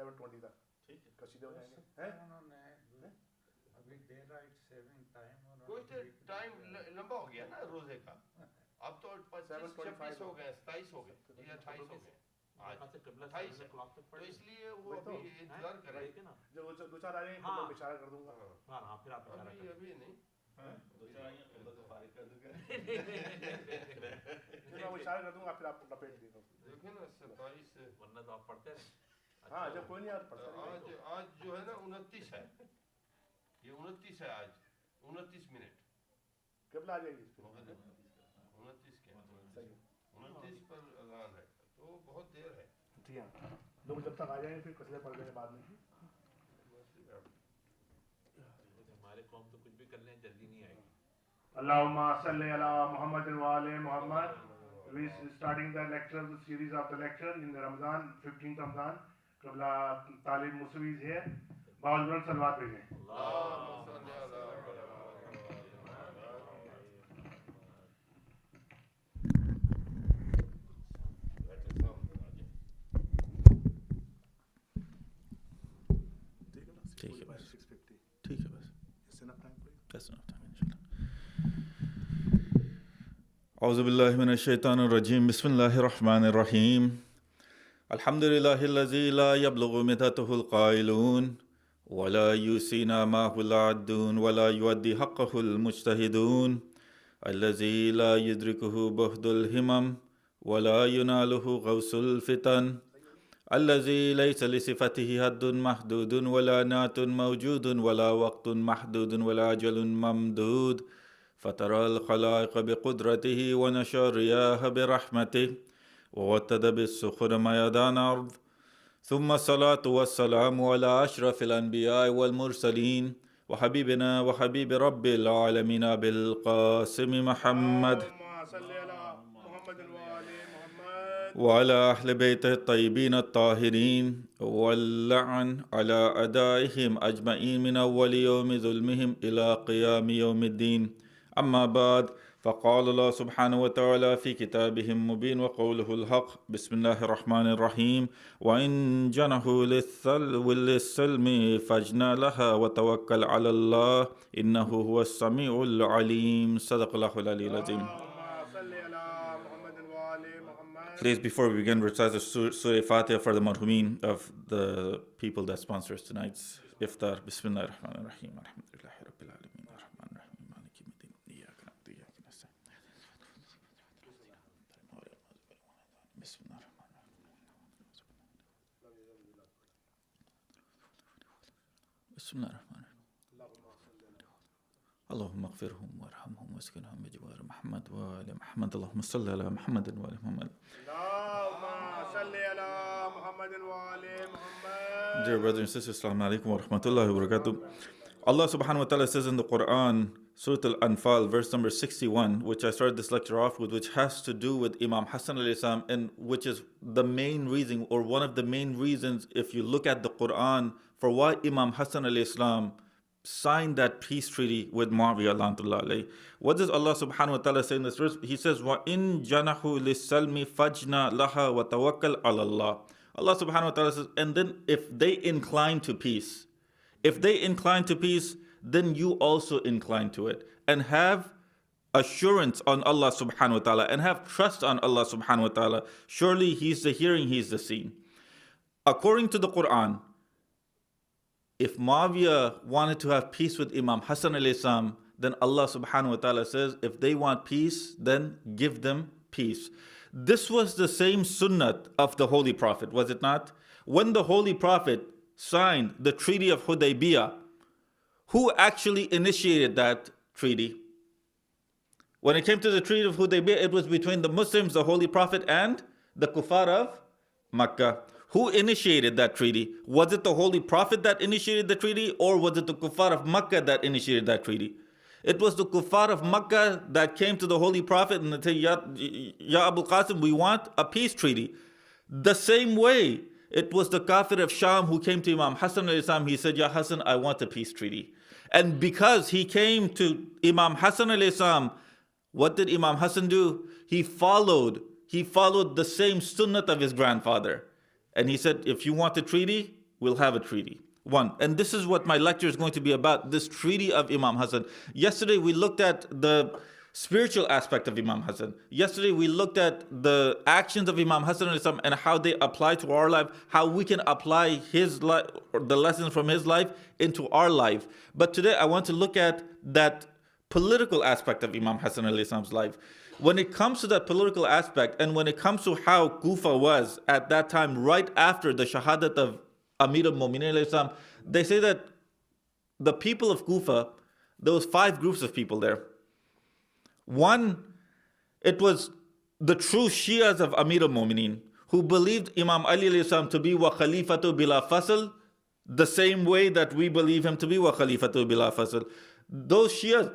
7:20 तक कसीदे हो जाएंगे हैं अभी दे रहा है सेविंग टाइम कोई तो टाइम लंबा हो गया ना रोजे का अब तो 25-26 हो गए 27 हो गए ये 28 हो गए आज 28 है तो इसलिए वो अभी इंतजार करें जो दो चार आ जाएंगे तो मैं इशारा कर दूंगा हाँ फिर आप अभी नहीं दो चार आएंगे तो फारिग कर दूंगा मैं इशारा कर दूंगा फिर आप लपेट दीजिए देखिए ना 27 वरना तो आप पढ़ते रहे हाँ जब कोई नहीं पढ़ता आज जो है ना 29 है ये 29 है आज 29 मिनट कब आ जाएगी 29 के 29 पर अजान है तो बहुत देर है ठीक है लोग जब तक आ जाएंगे फिर कसीदे पढ़ लेंगे बाद में हमारे कौम तो कुछ भी कर लें जल्दी नहीं आएगी Allahumma salli ala Muhammad wa ali Muhammad. We starting the lecture, the series of the lecture in the Ramadan, 15th Ramadan. Qabla Talib Musawi is here. Baal Buran Salawat भेजें. ठीक है बस ठीक है बस That's enough time inshallah. أعوذ بالله من الشيطان الرجيم بسم الله الرحمن الرحيم الحمد لله الذي لا يبلغ مدته القائلون ولا يوسينا معه العدون ولا يؤدي حقه المجتهدون الذي لا يدركه بهد الهمم ولا يناله غوث الفتن الذي ليس لصفته حد محدود ولا نعت موجود ولا وقت محدود ولا أجل ممدود فترى الخلائق بقدرته ونشر رياح برحمته ووتد بالسخر ميدان أرض ثم الصلاة والسلام على أشرف الأنبياء والمرسلين وحبيبنا وحبيب رب العالمين بالقاسم محمد وعلى أهل بيته الطيبين الطاهرين واللعن على أدائهم أجمعين من أول يوم ظلمهم إلى قيام يوم الدين أما بعد فقال الله سبحانه وتعالى في كتابه المبين وقوله الحق بسم الله الرحمن الرحيم وإن جنحوا للسلم فاجنح لها وتوكل على الله إنه هو السميع العليم صدق الله العلي العظيم. Please, before we begin, recite the Surah Fatiha for the marhumin of the people that sponsors tonight's iftar. Bismillah ar-Rahman ar-Rahim. Alhamdulillahi Rabbil Alameen. Ar-Rahman ar-Rahim. Maliki yawmiddin. Iyyaka na'budu wa iyyaka nasta'in. Bismillah ar-Rahman ar-Rahim. Bismillah ar-Rahman ar-Rahim. اللهم اغفرهم وارحمهم واسكنهم بجوار محمد وآل محمد اللهم صل على محمد وآل محمد. Dear brothers and sisters, Assalamu alaikum wa rahmatullahi wa barakatuh. Allah subhanahu wa ta'ala says in the Quran, Surah Al-Anfal, verse number 61, which I started this lecture off with, which has to do with Imam Hassan alayhi salam, and which is the main reason, or one of the main reasons, if you look at the Quran, for why Imam Hassan alayhi salam signed that peace treaty with Muawiyah la'natullah alayhi. What does Allah subhanahu wa ta'ala say in this verse? He says, وَإِن جَنَحُوا لِلسَّلْمِ فَجْنَا لَهَا وَتَوَكَّلْ عَلَى اللَّهِ. Allah subhanahu wa ta'ala says, and then if they incline to peace, then you also incline to it. And have assurance on Allah subhanahu wa ta'ala, and have trust on Allah subhanahu wa ta'ala. Surely He's the hearing, He's the seeing. According to the Quran, if Muawiyah wanted to have peace with Imam Hassan alayhi salam, then Allah subhanahu wa ta'ala says, if they want peace, then give them peace. This was the same sunnat of the Holy Prophet, was it not? When the Holy Prophet signed the Treaty of Hudaybiyah, who actually initiated that treaty? When it came to the Treaty of Hudaybiyah, it was between the Muslims, the Holy Prophet, and the Kuffar of Makkah. Who initiated that treaty? Was it the Holy Prophet that initiated the treaty, or was it the Kuffar of Makkah that initiated that treaty? It was the Kuffar of Makkah that came to the Holy Prophet and said, Ya Abu Qasim, we want a peace treaty. The same way, it was the Kafir of Sham who came to Imam Hassan alayhi salam. He said, Ya Hassan, I want a peace treaty. And because he came to Imam Hassan alayhi salam, what did Imam Hassan do? He followed the same sunnat of his grandfather. And he said, if you want a treaty, we'll have a treaty. One, and this is what my lecture is going to be about, this treaty of Imam Hassan. Yesterday we looked at the spiritual aspect of Imam Hassan. Yesterday we looked at the actions of Imam Hassan and how they apply to our life, how we can apply his life, the lessons from his life into our life. But today I want to look at that political aspect of Imam Hassan Islam's life. When it comes to that political aspect, and when it comes to how Kufa was at that time, right after the shahadat of Amir al-Mu'minin, they say that the people of Kufa, there was 5 groups of people there. One, it was the true Shias of Amir al-Mu'minin, who believed Imam Ali to be wa khalifatu bila fasl, the same way that we believe him to be wa khalifatu bila fasl. Those Shias,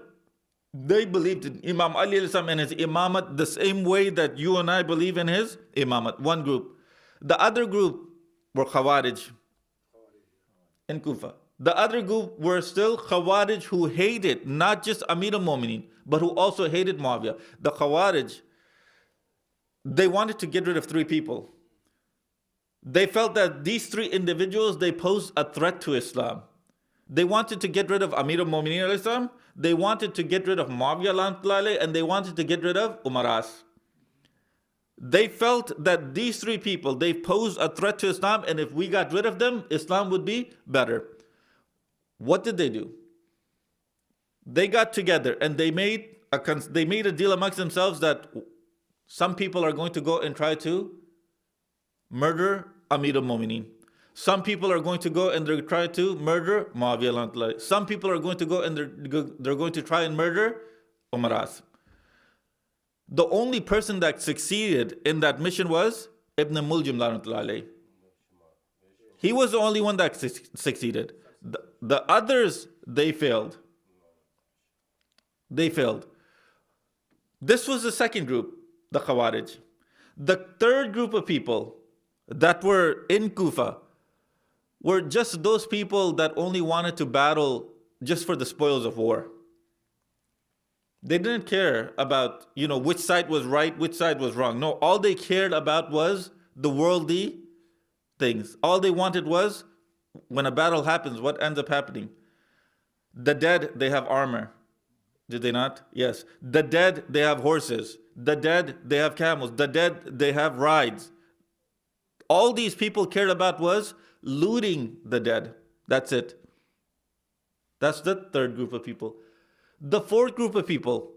they believed in Imam Ali and his imamat the same way that you and I believe in his imamat. One group. The other group were Khawarij in Kufa. The other group were still Khawarij who hated not just Amir al-Mu'minin, but who also hated Muawiyah. The Khawarij, they wanted to get rid of 3 people. They felt that these 3 individuals, they posed a threat to Islam. They wanted to get rid of Amir al-Mu'minin, they wanted to get rid of Muawiyah, and they wanted to get rid of Umaras. They felt that these 3 people, they posed a threat to Islam, and if we got rid of them, Islam would be better. What did they do? They got together and they made a deal amongst themselves that some people are going to go and try to murder Amir al-Mu'minin. Some people are going to go and they're trying to murder Muawiyah. Some people are going to go and they're going to try and murder Umaras. The only person that succeeded in that mission was Ibn Muljim. He was the only one that succeeded. The others, they failed. They failed. This was the second group, the Khawarij. The third group of people that were in Kufa were just those people that only wanted to battle just for the spoils of war. They didn't care about, which side was right, which side was wrong. No, all they cared about was the worldly things. All they wanted was, when a battle happens, what ends up happening? The dead, they have armor. Did they not? Yes. The dead, they have horses. The dead, they have camels. The dead, they have rides. All these people cared about was looting the dead. That's it. That's the third group of people. The fourth group of people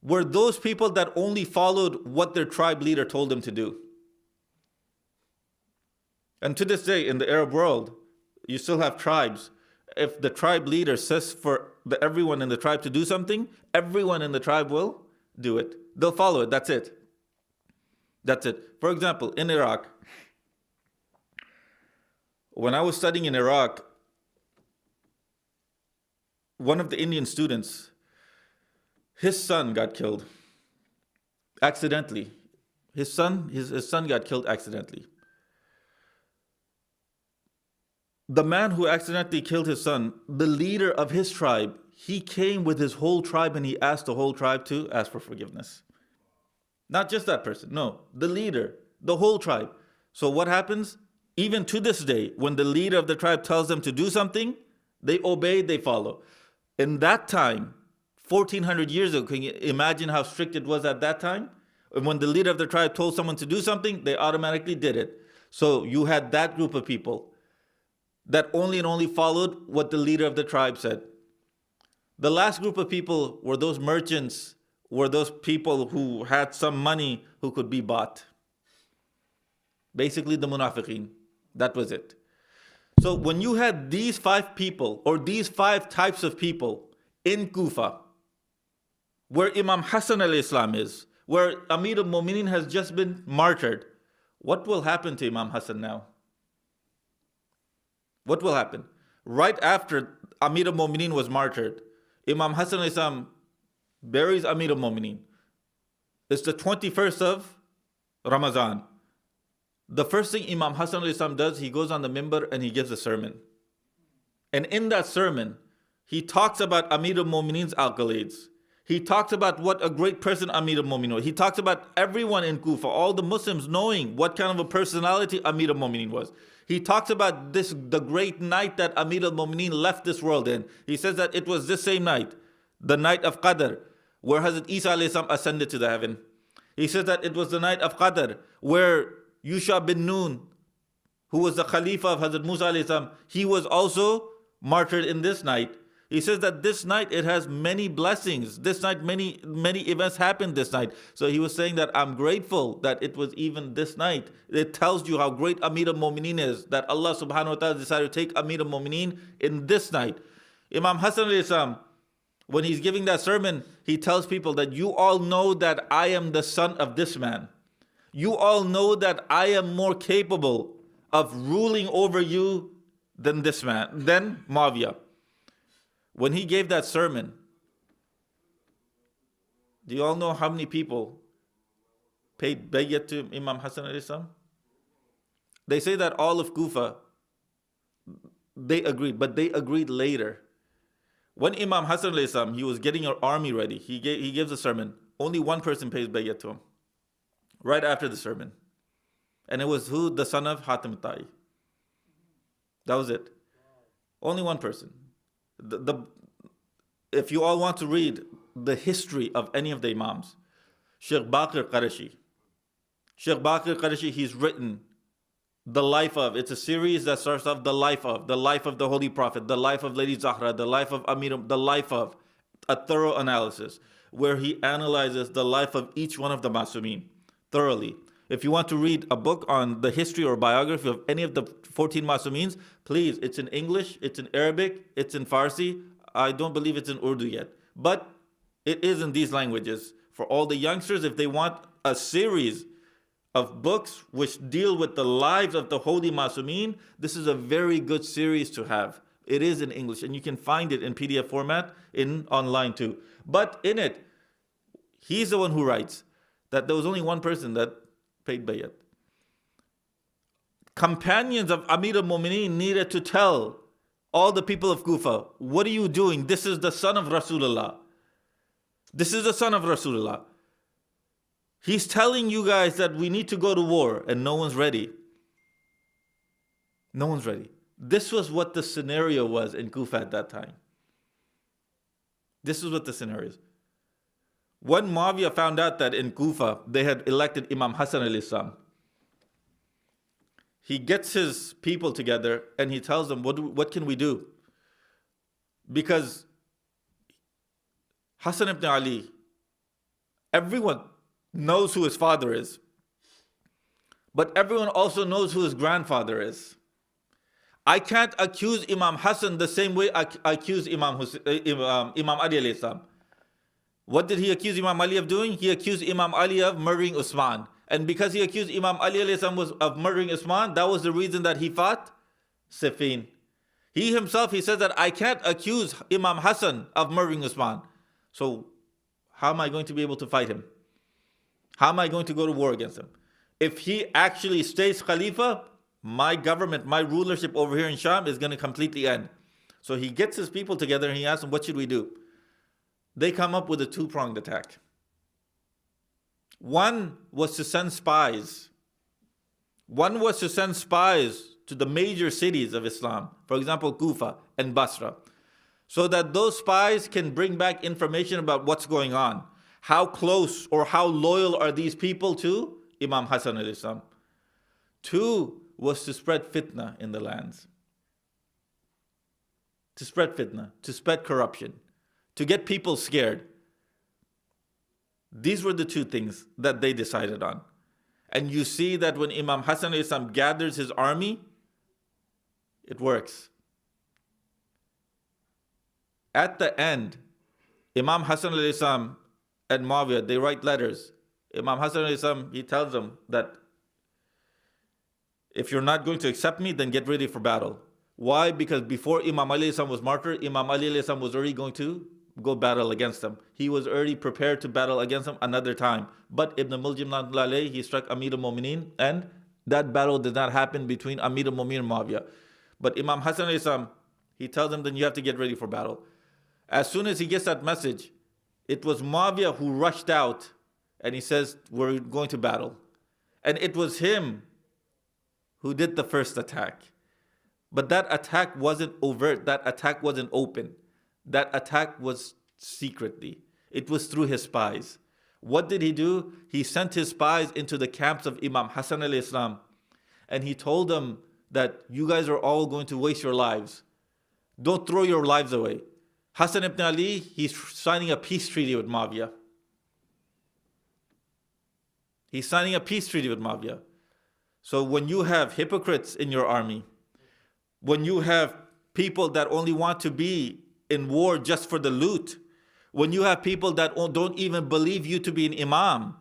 were those people that only followed what their tribe leader told them to do. And to this day, in the Arab world, you still have tribes. If the tribe leader says for everyone in the tribe to do something, everyone in the tribe will do it. They'll follow it. That's it. That's it. For example, in Iraq, when I was studying in Iraq, one of the Indian students, his son got killed accidentally. His son got killed accidentally. The man who accidentally killed his son, the leader of his tribe, he came with his whole tribe and he asked the whole tribe to ask for forgiveness. Not just that person, no, the leader, the whole tribe. So what happens? Even to this day, when the leader of the tribe tells them to do something, they obey, they follow. In that time, 1400 years ago, can you imagine how strict it was at that time? And when the leader of the tribe told someone to do something, they automatically did it. So you had that group of people that only and only followed what the leader of the tribe said. The last group of people were those merchants, were those people who had some money who could be bought. Basically the munafiqeen. That was it. So when you had these 5 people, or these 5 types of people in Kufa, where Imam Hassan al-Islam is, where Amir al-Mu'minin has just been martyred, what will happen to Imam Hassan now? What will happen? Right after Amir al-Mu'minin was martyred, Imam Hassan al-Islam buries Amir al-Mu'minin. It's the 21st of Ramadan. The first thing Imam Hassan al-Islam does, he goes on the minbar and he gives a sermon. And in that sermon, he talks about Amir al-Mu'minin's accolades. He talks about what a great person Amir al-Mu'minin was. He talks about everyone in Kufa, all the Muslims knowing what kind of a personality Amir al-Mu'minin was. He talks about the great night that Amir al-Mu'minin left this world in. He says that it was this same night, the night of Qadr, where Hazrat Isa alayhi salam ascended to the heaven. He says that it was the night of Qadr, where Yusha bin Nun, who was the Khalifa of Hazrat Musa alayhi salam, he was also martyred in this night. He says that this night it has many blessings. This night many events happened this night. So he was saying that I'm grateful that it was even this night. It tells you how great Amir al-Mu'minin is, that Allah subhanahu wa ta'ala decided to take Amir al-Mu'minin in this night. Imam Hassan alayhi salam, when he's giving that sermon, he tells people that you all know that I am the son of this man. You all know that I am more capable of ruling over you than this man, than Muawiyah. When he gave that sermon, do you all know how many people paid bayat to Imam Hassan alayhi salam? They say that all of Kufa, they agreed, but they agreed later. When Imam Hassan alayhi salam, he was getting an army ready, he gives a sermon. Only one person pays bayat to him, right after the sermon. And it was who? The son of Hatim al-Ta'i. That was it. Only one person. If you all want to read the history of any of the Imams, Sheikh Baqir Qarashi, he's written the life of, it's a series that starts off the life of the Holy Prophet, the life of Lady Zahra, the life of Amir, the life of, a thorough analysis where he analyzes the life of each one of the Masumeen thoroughly. If you want to read a book on the history or biography of any of the 14 Masumeens, please, it's in English, it's in Arabic, it's in Farsi. I don't believe it's in Urdu yet. But it is in these languages. For all the youngsters, if they want a series of books which deal with the lives of the Holy Masumeen, this is a very good series to have. It is in English, and you can find it in PDF format online too. But in it, he's the one who writes that there was only one person that paid bayat. Companions of Amir al-Mu'minin needed to tell all the people of Kufa, what are you doing? This is the son of Rasulullah. This is the son of Rasulullah. He's telling you guys that we need to go to war, and no one's ready. No one's ready. This was what the scenario was in Kufa at that time. This is what the scenario is. When Muawiyah found out that in Kufa they had elected Imam Hassan alayhi salam, he gets his people together and he tells them, what can we do? Because Hassan ibn Ali, everyone knows who his father is, but everyone also knows who his grandfather is. I can't accuse Imam Hassan the same way I accuse Imam Ali alayhi salam. What did he accuse Imam Ali of doing? He accused Imam Ali of murdering Usman. And because he accused Imam Ali alayhi salam of murdering Usman, that was the reason that he fought Siffin. He himself, he says that I can't accuse Imam Hassan of murdering Usman. So how am I going to be able to fight him? How am I going to go to war against him? If he actually stays Khalifa, my government, my rulership over here in Sham is going to completely end. So he gets his people together and he asks them, what should we do? They come up with a two-pronged attack. One was to send spies. One was to send spies to the major cities of Islam, for example, Kufa and Basra, so that those spies can bring back information about what's going on. How close or how loyal are these people to Imam Hassan alayhi salam? Two was to spread fitna in the lands. To spread fitna, to spread corruption, to get people scared. These were the two things that they decided on. And you see that when Imam Hassan alayhi salam gathers his army, it works. At the end, Imam Hassan alayhi salam and Muawiyah, they write letters. Imam Hassan alayhi salam, he tells them that if you're not going to accept me, then get ready for battle. Why? Because before Imam Ali alayhi salam was martyred, Imam Ali alayhi salam was already going to go battle against them. He was already prepared to battle against them another time. But Ibn Muljim, he struck Amir al-Mu'minin, and that battle did not happen between Amir al-Mu'minin and Muawiyah. But Imam Hassan alayhi salam, he tells them, then you have to get ready for battle. As soon as he gets that message, It was Muawiyah who rushed out and he says, we're going to battle. And it was him who did the first attack. But that attack wasn't overt, that attack wasn't open. That attack was secretly. It was through his spies. What did he do? He sent his spies into the camps of Imam Hassan alayhi salam, and he told them that you guys are all going to waste your lives. Don't throw your lives away. Hassan ibn Ali, he's signing a peace treaty with Muawiyah. He's signing a peace treaty with Muawiyah. So when you have hypocrites in your army, when you have people that only want to be in war just for the loot, when you have people that don't even believe you to be an imam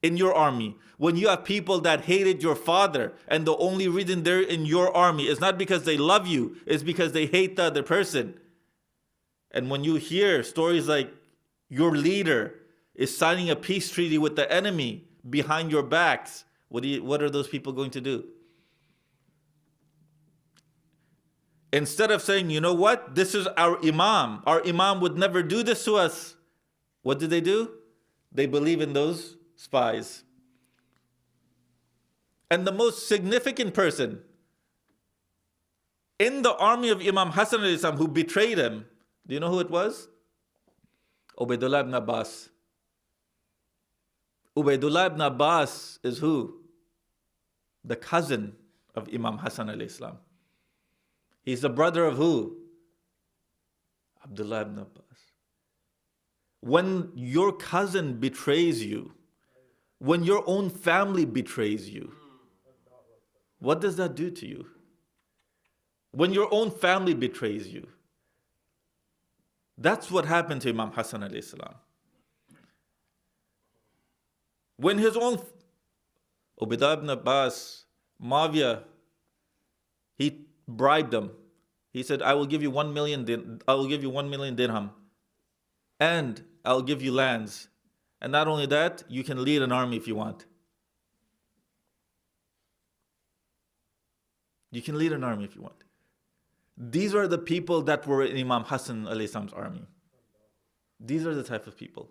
in your army, when you have people that hated your father and the only reason they're in your army is not because they love you, it's because they hate the other person. And when you hear stories like your leader is signing a peace treaty with the enemy behind your backs, what are those people going to do? Instead of saying, you know what, this is our Imam would never do this to us. What do? They believe in those spies. And the most significant person in the army of Imam Hassan alayhi salam who betrayed him, do you know who it was? Ubaidullah ibn Abbas. Ubaidullah ibn Abbas is who? The cousin of Imam Hassan alayhi salam. He's the brother of who? Abdullah ibn Abbas. When your cousin betrays you, when your own family betrays you, what does that do to you? When your own family betrays you. That's what happened to Imam Hassan alayhi salam. When his own Ubaidullah ibn Abbas, Muawiyah, he bribed them. He said, I will give you 1 million dirham, and I'll give you lands. And not only that, you can lead an army if you want. You can lead an army if you want. These are the people that were in Imam Hassan alayhi salam's army. These are the type of people.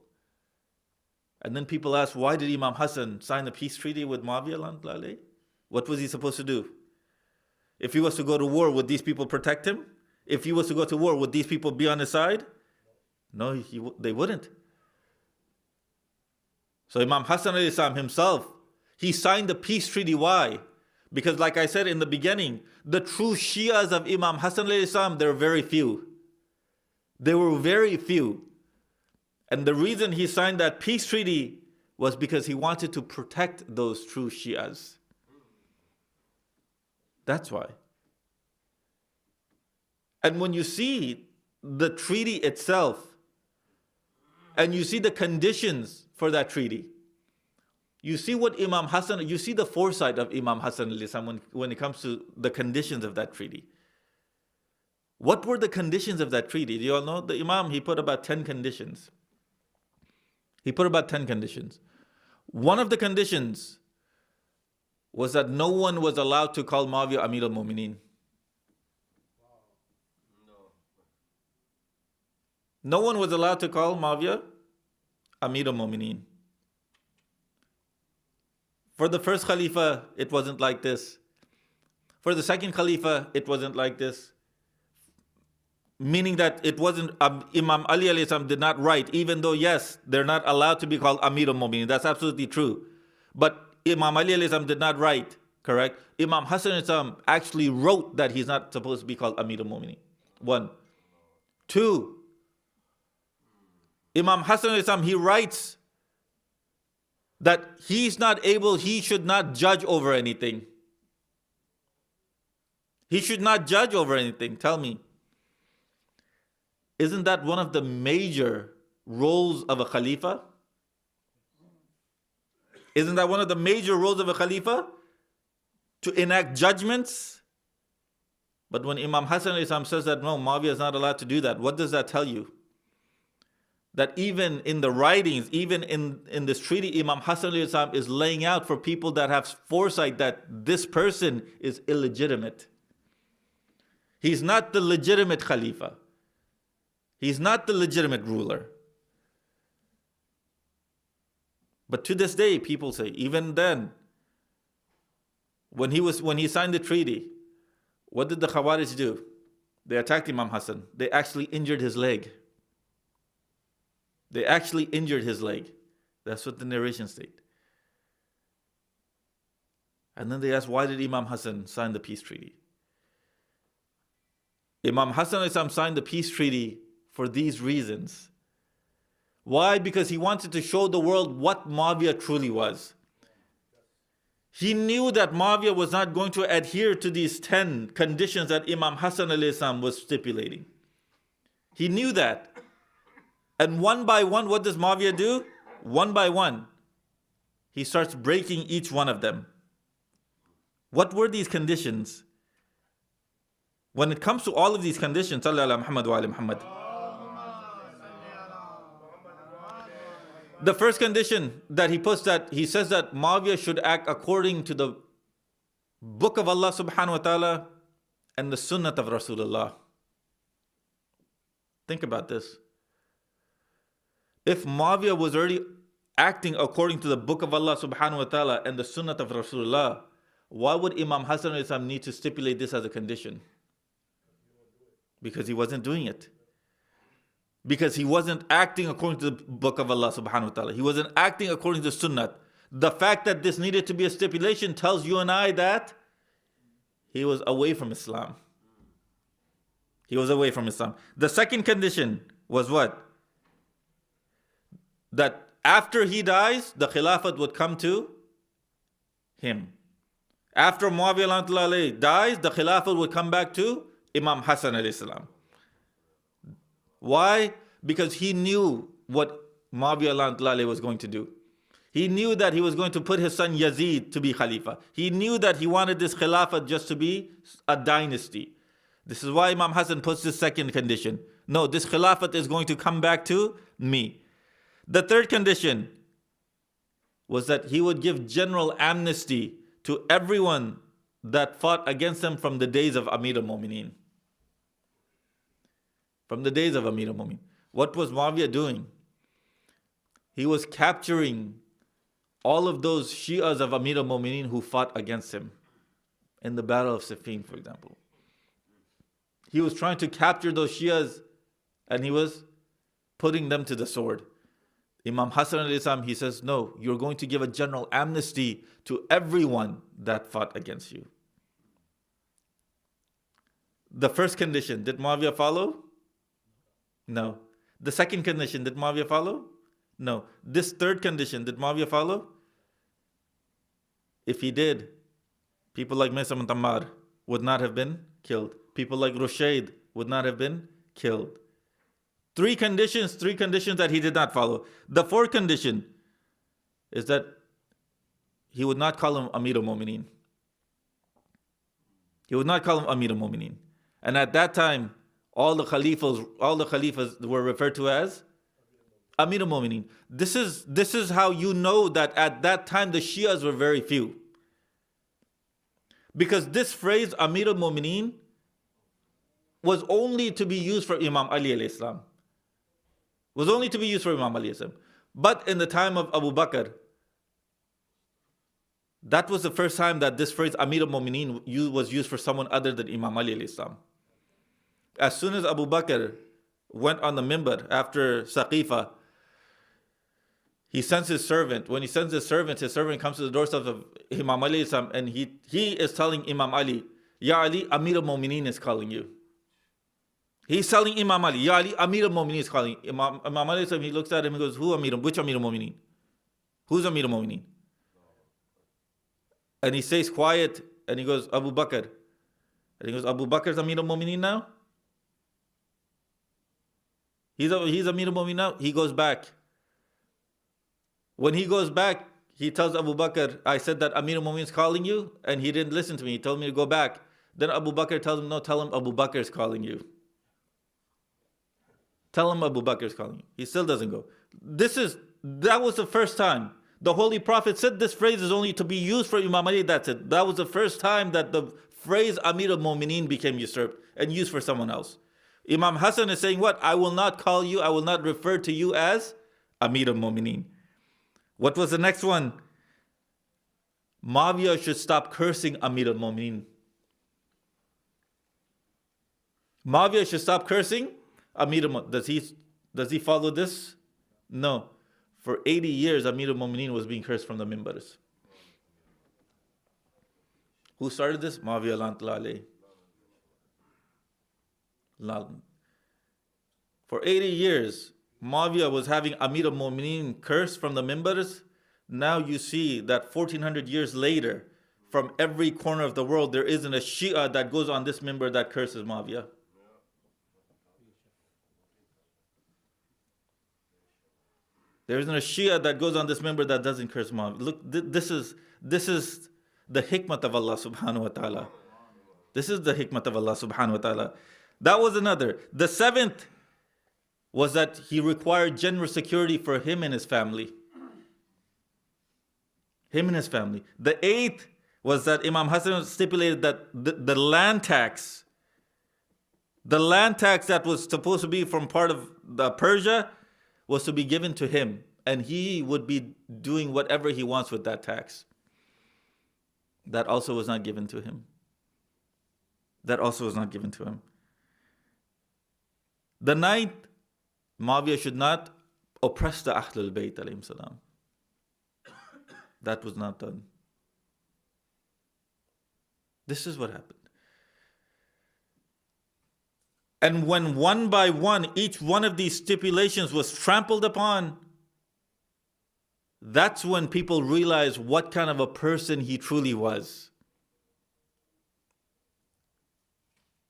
And then people ask, why did Imam Hassan sign a peace treaty with Muawiyah? What was he supposed to do? If he was to go to war, would these people protect him? If he was to go to war, would these people be on his side? No, they wouldn't. So Imam Hassan alayhi salam himself, he signed the peace treaty. Why? Because like I said in the beginning, the true Shias of Imam Hassan alayhi salam, they're very few. They were very few. And the reason he signed that peace treaty was because he wanted to protect those true Shias. That's why. And when you see the treaty itself, and you see the conditions for that treaty, you see what Imam Hassan, you see the foresight of Imam Hassan alayhi salam when it comes to the conditions of that treaty. What were the conditions of that treaty? Do you all know? The Imam, he put about 10 conditions. One of the conditions was that no one was allowed to call Muawiyah Amir al-Mu'mineen. No one was allowed to call Muawiyah Amir al-Mu'mineen. For the first Khalifa, it wasn't like this. For the second Khalifa, it wasn't like this. Meaning that it wasn't, Imam Ali alayhi salam did not write, even though yes, they're not allowed to be called Amir al-Mu'mineen. That's absolutely true. But Imam Ali alayhi salam did not write, correct? Imam Hassan alayhi salam actually wrote that he's not supposed to be called Amir al-Mu'mineen. 1. 2. Imam Hassan alayhi salam, he writes that he should not judge over anything. He should not judge over anything. Tell me. Isn't that one of the major roles of a Khalifa? Isn't that one of the major roles of a Khalifa? To enact judgments? But when Imam Hassan alayhi salam says that no, Muawiyah is not allowed to do that, what does that tell you? That even in the writings, even in this treaty, Imam Hassan alayhi salam is laying out for people that have foresight that this person is illegitimate. He's not the legitimate Khalifa. He's not the legitimate ruler. But to this day, people say, even then, when he signed the treaty, what did the Khawarij do? They attacked Imam Hassan. They actually injured his leg. They actually injured his leg. That's what the narration state. And then they asked, why did Imam Hassan sign the peace treaty? Imam Hassan signed the peace treaty for these reasons. Why? Because he wanted to show the world what Muawiyah truly was. He knew that Muawiyah was not going to adhere to these 10 conditions that Imam Hassan was stipulating. He knew that. And one by one, what does Muawiyah do? One by one, he starts breaking each one of them. What were these conditions? When it comes to all of these conditions, Sallallahu Alaihi Muhammad wa Ali Muhammad. The first condition that he puts, that he says that Muawiyah should act according to the book of Allah subhanahu wa ta'ala and the sunnah of Rasulullah. Think about this. If Muawiyah was already acting according to the book of Allah subhanahu wa ta'ala and the sunnah of Rasulullah, why would Imam Hassan need to stipulate this as a condition? Because he wasn't doing it. Because he wasn't acting according to the book of Allah subhanahu wa ta'ala. He wasn't acting according to the sunnah. The fact that this needed to be a stipulation tells you and I that he was away from Islam. He was away from Islam. The second condition was what? That after he dies, the Khilafat would come to him. After Muawiyah dies, the Khilafat would come back to Imam Hassan alayhi salam. Why? Because he knew what Muawiyah was going to do. He knew that he was going to put his son Yazid to be Khalifa. He knew that he wanted this Khilafat just to be a dynasty. This is why Imam Hassan puts this second condition. No, this Khilafat is going to come back to me. The third condition was that he would give general amnesty to everyone that fought against him from the days of Amir al-Mu'mineen. From the days of Amir al-Mu'mineen. What was Muawiyah doing? He was capturing all of those Shias of Amir al-Mu'mineen who fought against him in the Battle of Siffin, for example. He was trying to capture those Shias and he was putting them to the sword. Imam Hassan he says, no, you're going to give a general amnesty to everyone that fought against you. The first condition, did Muawiyah follow? No. The second condition, did Muawiyah follow? No. This third condition, did Muawiyah follow? If he did, people like Maysam and Tammar would not have been killed. People like Rushayd would not have been killed. Three conditions that he did not follow. The fourth condition is that he would not call him Amir al-Mu'mineen. He would not call him Amir al-Mu'mineen. And at that time, all the Khalifas were referred to as Amir al-Mu'mineen. This is how you know that at that time the Shias were very few. Because this phrase Amir al-Mu'mineen was only to be used for Imam Ali alayhi salam. Was only to be used for Imam Ali alayhi salam. But in the time of Abu Bakr, that was the first time that this phrase Amir al-Mu'mineen was used for someone other than Imam Ali alayhi salam. As soon as Abu Bakr went on the minbar after Saqifa, he sends his servant. When he sends his servant comes to the doorstep of Imam Ali and he is telling Imam Ali, Ya Ali, Amir al-Mu'mineen is calling you. He's telling Imam Ali, Ya Ali, Amir al-Mu'mineen is calling. Imam Ali, he looks at him and goes, which Amir al-Mu'mineen? Who's Amir al-Mu'mineen? And he stays quiet and he goes, Abu Bakr. And he goes, Abu Bakr's Amir al-Mu'mineen now? He's Amir al-Mu'mineen now? He goes back. When he goes back, he tells Abu Bakr, I said that Amir al-Mu'mineen is calling you, and he didn't listen to me. He told me to go back. Then Abu Bakr tells him, no, tell him Abu Bakr is calling you. Tell him Abu Bakr is calling you. He still doesn't go. That was the first time. The Holy Prophet said this phrase is only to be used for Imam Ali, that's it. That was the first time that the phrase Amir al-Mu'mineen became usurped and used for someone else. Imam Hassan is saying what? I will not call you, I will not refer to you as Amir al-Mu'mineen. What was the next one? Muawiyah should stop cursing Amir al-Mu'mineen. Muawiyah should stop cursing Amir al-Mu'mineen. Does he follow this? No. For 80 years, Amir al-Mu'mineen was being cursed from the mimbars. Who started this? Muawiyah la'natullahi alayhi. For 80 years, Muawiyah was having Amir al-Mu'mineen cursed from the mimbars. Now you see that 1400 years later, from every corner of the world, there isn't a Shia that goes on this mimbar that curses Muawiyah. There isn't a Shia that goes on this mimbar that doesn't curse Muawiyah. Look, this is the hikmat of Allah subhanahu wa ta'ala. This is the hikmat of Allah subhanahu wa ta'ala. That was another. The seventh was that he required generous security for him and his family. Him and his family. The eighth was that Imam Hassan stipulated that the land tax that was supposed to be from part of the Persia was to be given to him, and he would be doing whatever he wants with that tax. That also was not given to him. That also was not given to him. The ninth, Muawiyah should not oppress the Ahlul Bayt alayhim salam. That was not done. This is what happened. And when one by one, each one of these stipulations was trampled upon, that's when people realized what kind of a person he truly was.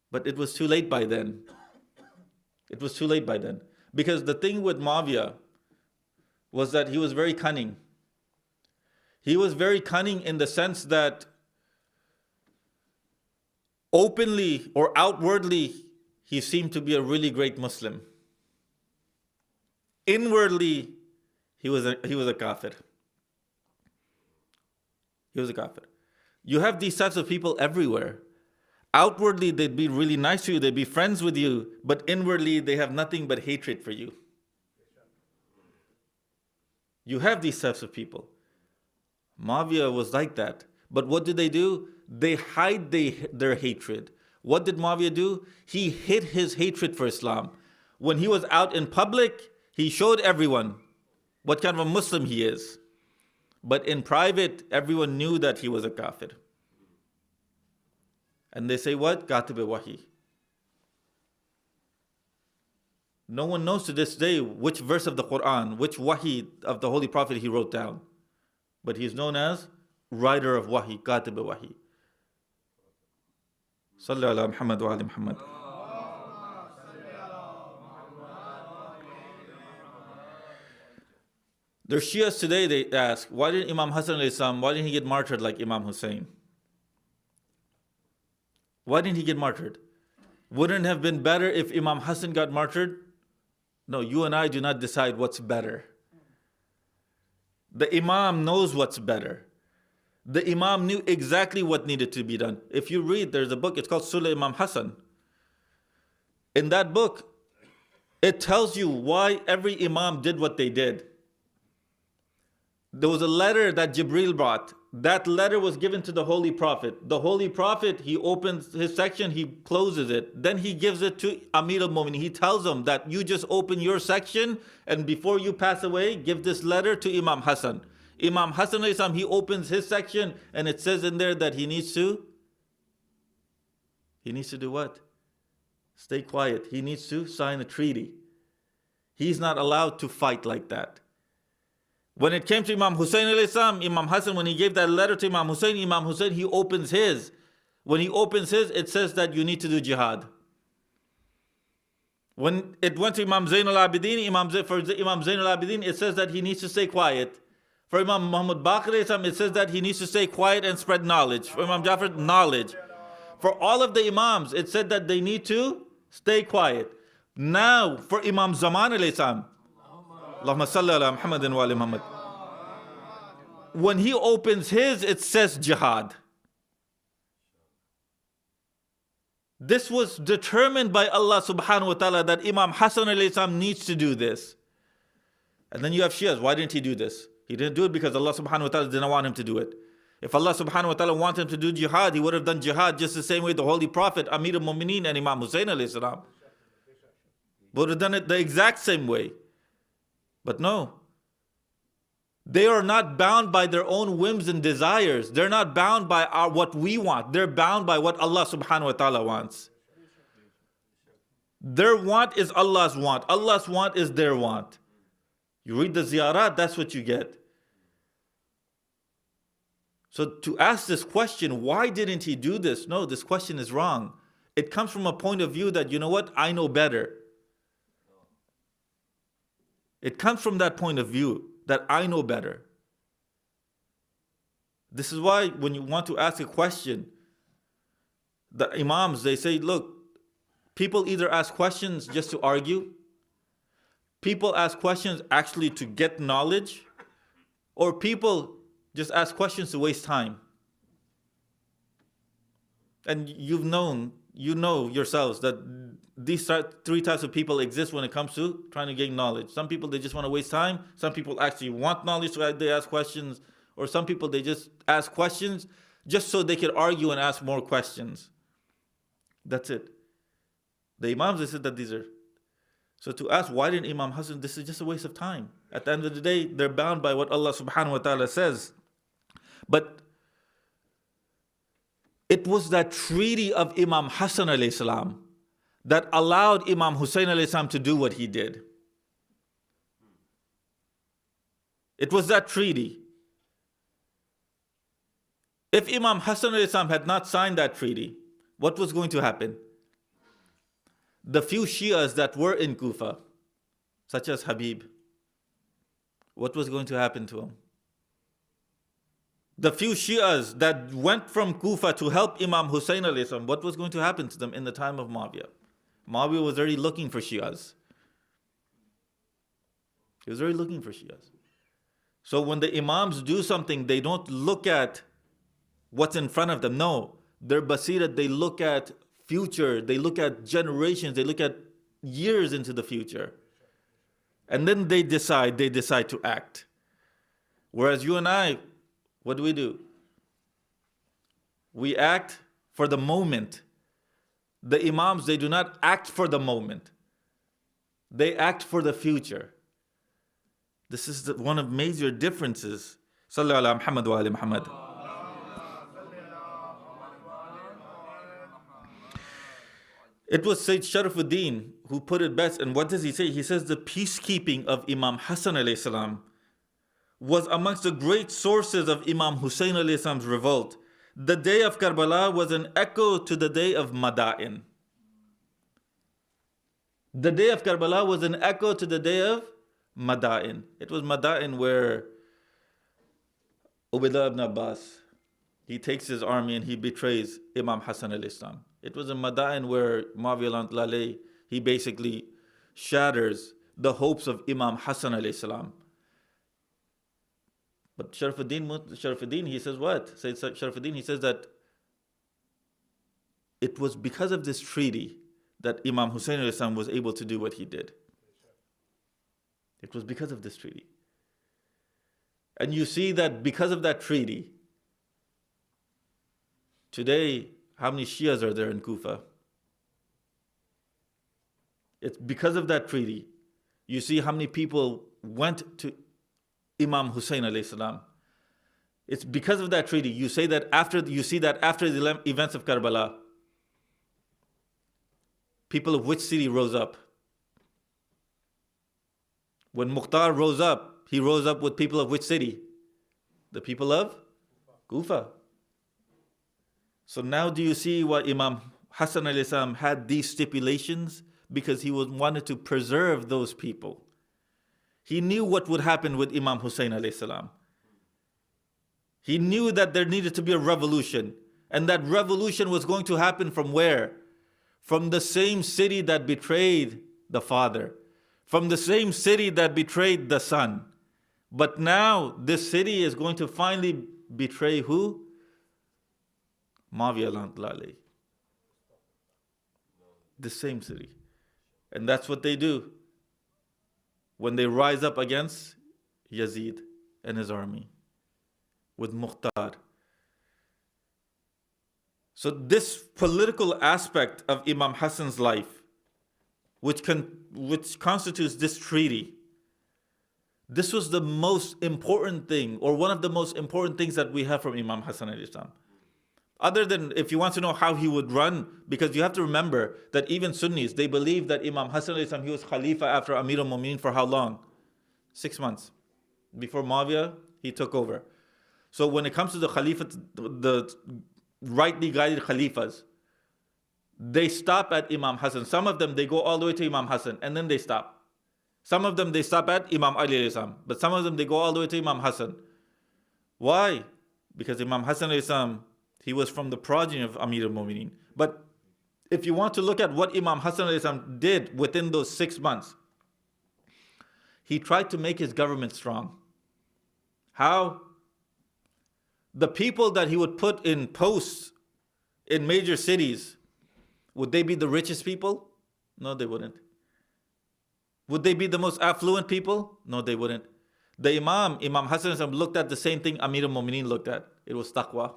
But it was too late by then. It was too late by then. Because the thing with Muawiyah was that he was very cunning. He was very cunning in the sense that openly or outwardly, he seemed to be a really great Muslim. Inwardly, he was a kafir. He was a kafir. You have these types of people everywhere. Outwardly, they'd be really nice to you, they'd be friends with you, but inwardly, they have nothing but hatred for you. You have these types of people. Muawiyah was like that. But what did they do? They hide their hatred. What did Muawiyah do? He hid his hatred for Islam. When he was out in public, he showed everyone what kind of a Muslim he is. But in private, everyone knew that he was a kafir. And they say what? Katib Wahi. No one knows to this day which verse of the Quran, which Wahi of the Holy Prophet he wrote down. But he's known as writer of Wahi, Katib Wahi. Salli ala Muhammad wa ali Muhammad. There's Shias today, they ask, why didn't Imam Hassan alayhi salam, why didn't he get martyred like Imam Hussein? Why didn't he get martyred? Wouldn't it have been better if Imam Hassan got martyred? No, you and I do not decide what's better. The Imam knows what's better. The Imam knew exactly what needed to be done. If you read, there's a book, it's called Sulah Imam Hassan. In that book, it tells you why every Imam did what they did. There was a letter that Jibril brought. That letter was given to the Holy Prophet. The Holy Prophet, he opens his section, he closes it. Then he gives it to Amir al-Mu'mineen. He tells him that you just open your section and before you pass away, give this letter to Imam Hassan. Imam Hassan, he opens his section and it says in there that he needs to do what? Stay quiet. He needs to sign a treaty. He's not allowed to fight like that. When it came to Imam Hussein alayhi salam, Imam Hassan, when he gave that letter to Imam Hussein, he opens his. When he opens his, it says that you need to do jihad. When it went to Imam Zain al-Abidin, for Imam Zain al-Abidin, it says that he needs to stay quiet. For Imam Muhammad Baqir alayhi salam, it says that he needs to stay quiet and spread knowledge. For Imam Jafar, knowledge. For all of the Imams, it said that they need to stay quiet. Now, for Imam Zaman alayhi salam, Allahumma salli ala Muhammadin wa ali Muhammad. When he opens his, it says jihad. This was determined by Allah subhanahu wa ta'ala that Imam Hassan alayhi salam needs to do this. And then you have Shias, why didn't he do this? He didn't do it because Allah subhanahu wa ta'ala didn't want him to do it. If Allah subhanahu wa ta'ala wanted him to do jihad, he would have done jihad just the same way the Holy Prophet, Amir al-Mu'mineen and Imam Hussein alayhi salam would have done it the exact same way. But no. They are not bound by their own whims and desires. They're not bound by what we want. They're bound by what Allah subhanahu wa ta'ala wants. Their want is Allah's want. Allah's want is their want. You read the ziyarat, that's what you get. So to ask this question, why didn't he do this? No, this question is wrong. It comes from a point of view that, you know what, I know better. It comes from that point of view that I know better. This is why when you want to ask a question, the Imams, they say, look, people either ask questions just to argue, people ask questions actually to get knowledge, or people just ask questions to waste time. And you know yourselves that these three types of people exist when it comes to trying to gain knowledge. Some people, they just want to waste time. Some people actually want knowledge, so they ask questions. Or some people, they just ask questions just so they could argue and ask more questions. That's it. The Imams, they said that these are. So to ask, why didn't Imam Hassan, this is just a waste of time. At the end of the day, they're bound by what Allah subhanahu wa ta'ala says. But it was that treaty of Imam Hassan alayhi salam that allowed Imam Hussein alayhi salam to do what he did. It was that treaty. If Imam Hassan alayhi salam had not signed that treaty, what was going to happen? The few Shias that were in Kufa, such as Habib, what was going to happen to him? The few Shias that went from Kufa to help Imam Hussein alayhi salam, what was going to happen to them in the time of Muawiyah? Muawiyah was already looking for Shias. He was already looking for Shias. So when the Imams do something, they don't look at what's in front of them. No, their basirat, they look at future, they look at generations, they look at years into the future. And then they decide to act. Whereas you and I, what do? We act for the moment. The Imams, they do not act for the moment. They act for the future. This is one of major differences. Sallu ala Muhammad wa ali Muhammad. It was Sayyid Sharafuddin who put it best. And what does he say? He says the peacekeeping of Imam Hassan alayhi salam was amongst the great sources of Imam Hussein alayhi salam's revolt. The day of Karbala was an echo to the day of Mada'in. The day of Karbala was an echo to the day of Mada'in. It was Mada'in where Ubaidullah ibn Abbas, he takes his army and he betrays Imam Hassan alayhi salam. It was in Mada'in where Muawiyah, he basically shatters the hopes of Imam Hassan alayhi salam. But Sharafuddin, he says what? Sayyid Sharafuddin, he says that it was because of this treaty that Imam Hussein alayhi salam was able to do what he did. It was because of this treaty. And you see that because of that treaty, today, how many Shias are there in Kufa? It's because of that treaty. You see how many people went to Imam Hussein alayhi salam. It's because of that treaty. You see that after the events of Karbala, people of which city rose up? When Mukhtar rose up, he rose up with people of which city? The people of Kufa. So now do you see why Imam Hassan alayhi salam had these stipulations? Because he wanted to preserve those people. He knew what would happen with Imam Hussein alayhi salam. He knew that there needed to be a revolution. And that revolution was going to happen from where? From the same city that betrayed the father. From the same city that betrayed the son. But now this city is going to finally betray who? Muawiyah. The same city. And that's what they do when they rise up against Yazid. and his army with Mukhtar. So this political aspect of Imam Hassan's life, which constitutes this treaty, this was the most important thing, or one of the most important things that we have from Imam Hassan alayhi salam. Other than, if you want to know how he would run, because you have to remember that even Sunnis, they believe that Imam Hassan alayhi salam, he was Khalifa after Amir al-Mu'mineen for how long? 6 months. Before Muawiyah, he took over. So when it comes to the Khalifa, the rightly guided Khalifas, they stop at Imam Hassan. Some of them, they go all the way to Imam Hassan and then they stop. Some of them, they stop at Imam Ali alayhi salam, but some of them, they go all the way to Imam Hassan. Why? Because Imam Hassan alayhi salam, he was from the progeny of Amir al-Mu'mineen. But if you want to look at what Imam Hassan alayhi salam did within those 6 months, he tried to make his government strong. How? The people that he would put in posts in major cities, would they be the richest people? No, they wouldn't. Would they be the most affluent people? No, they wouldn't. The Imam Hassan looked at the same thing Amir al-Mu'mineen looked at. It was taqwa.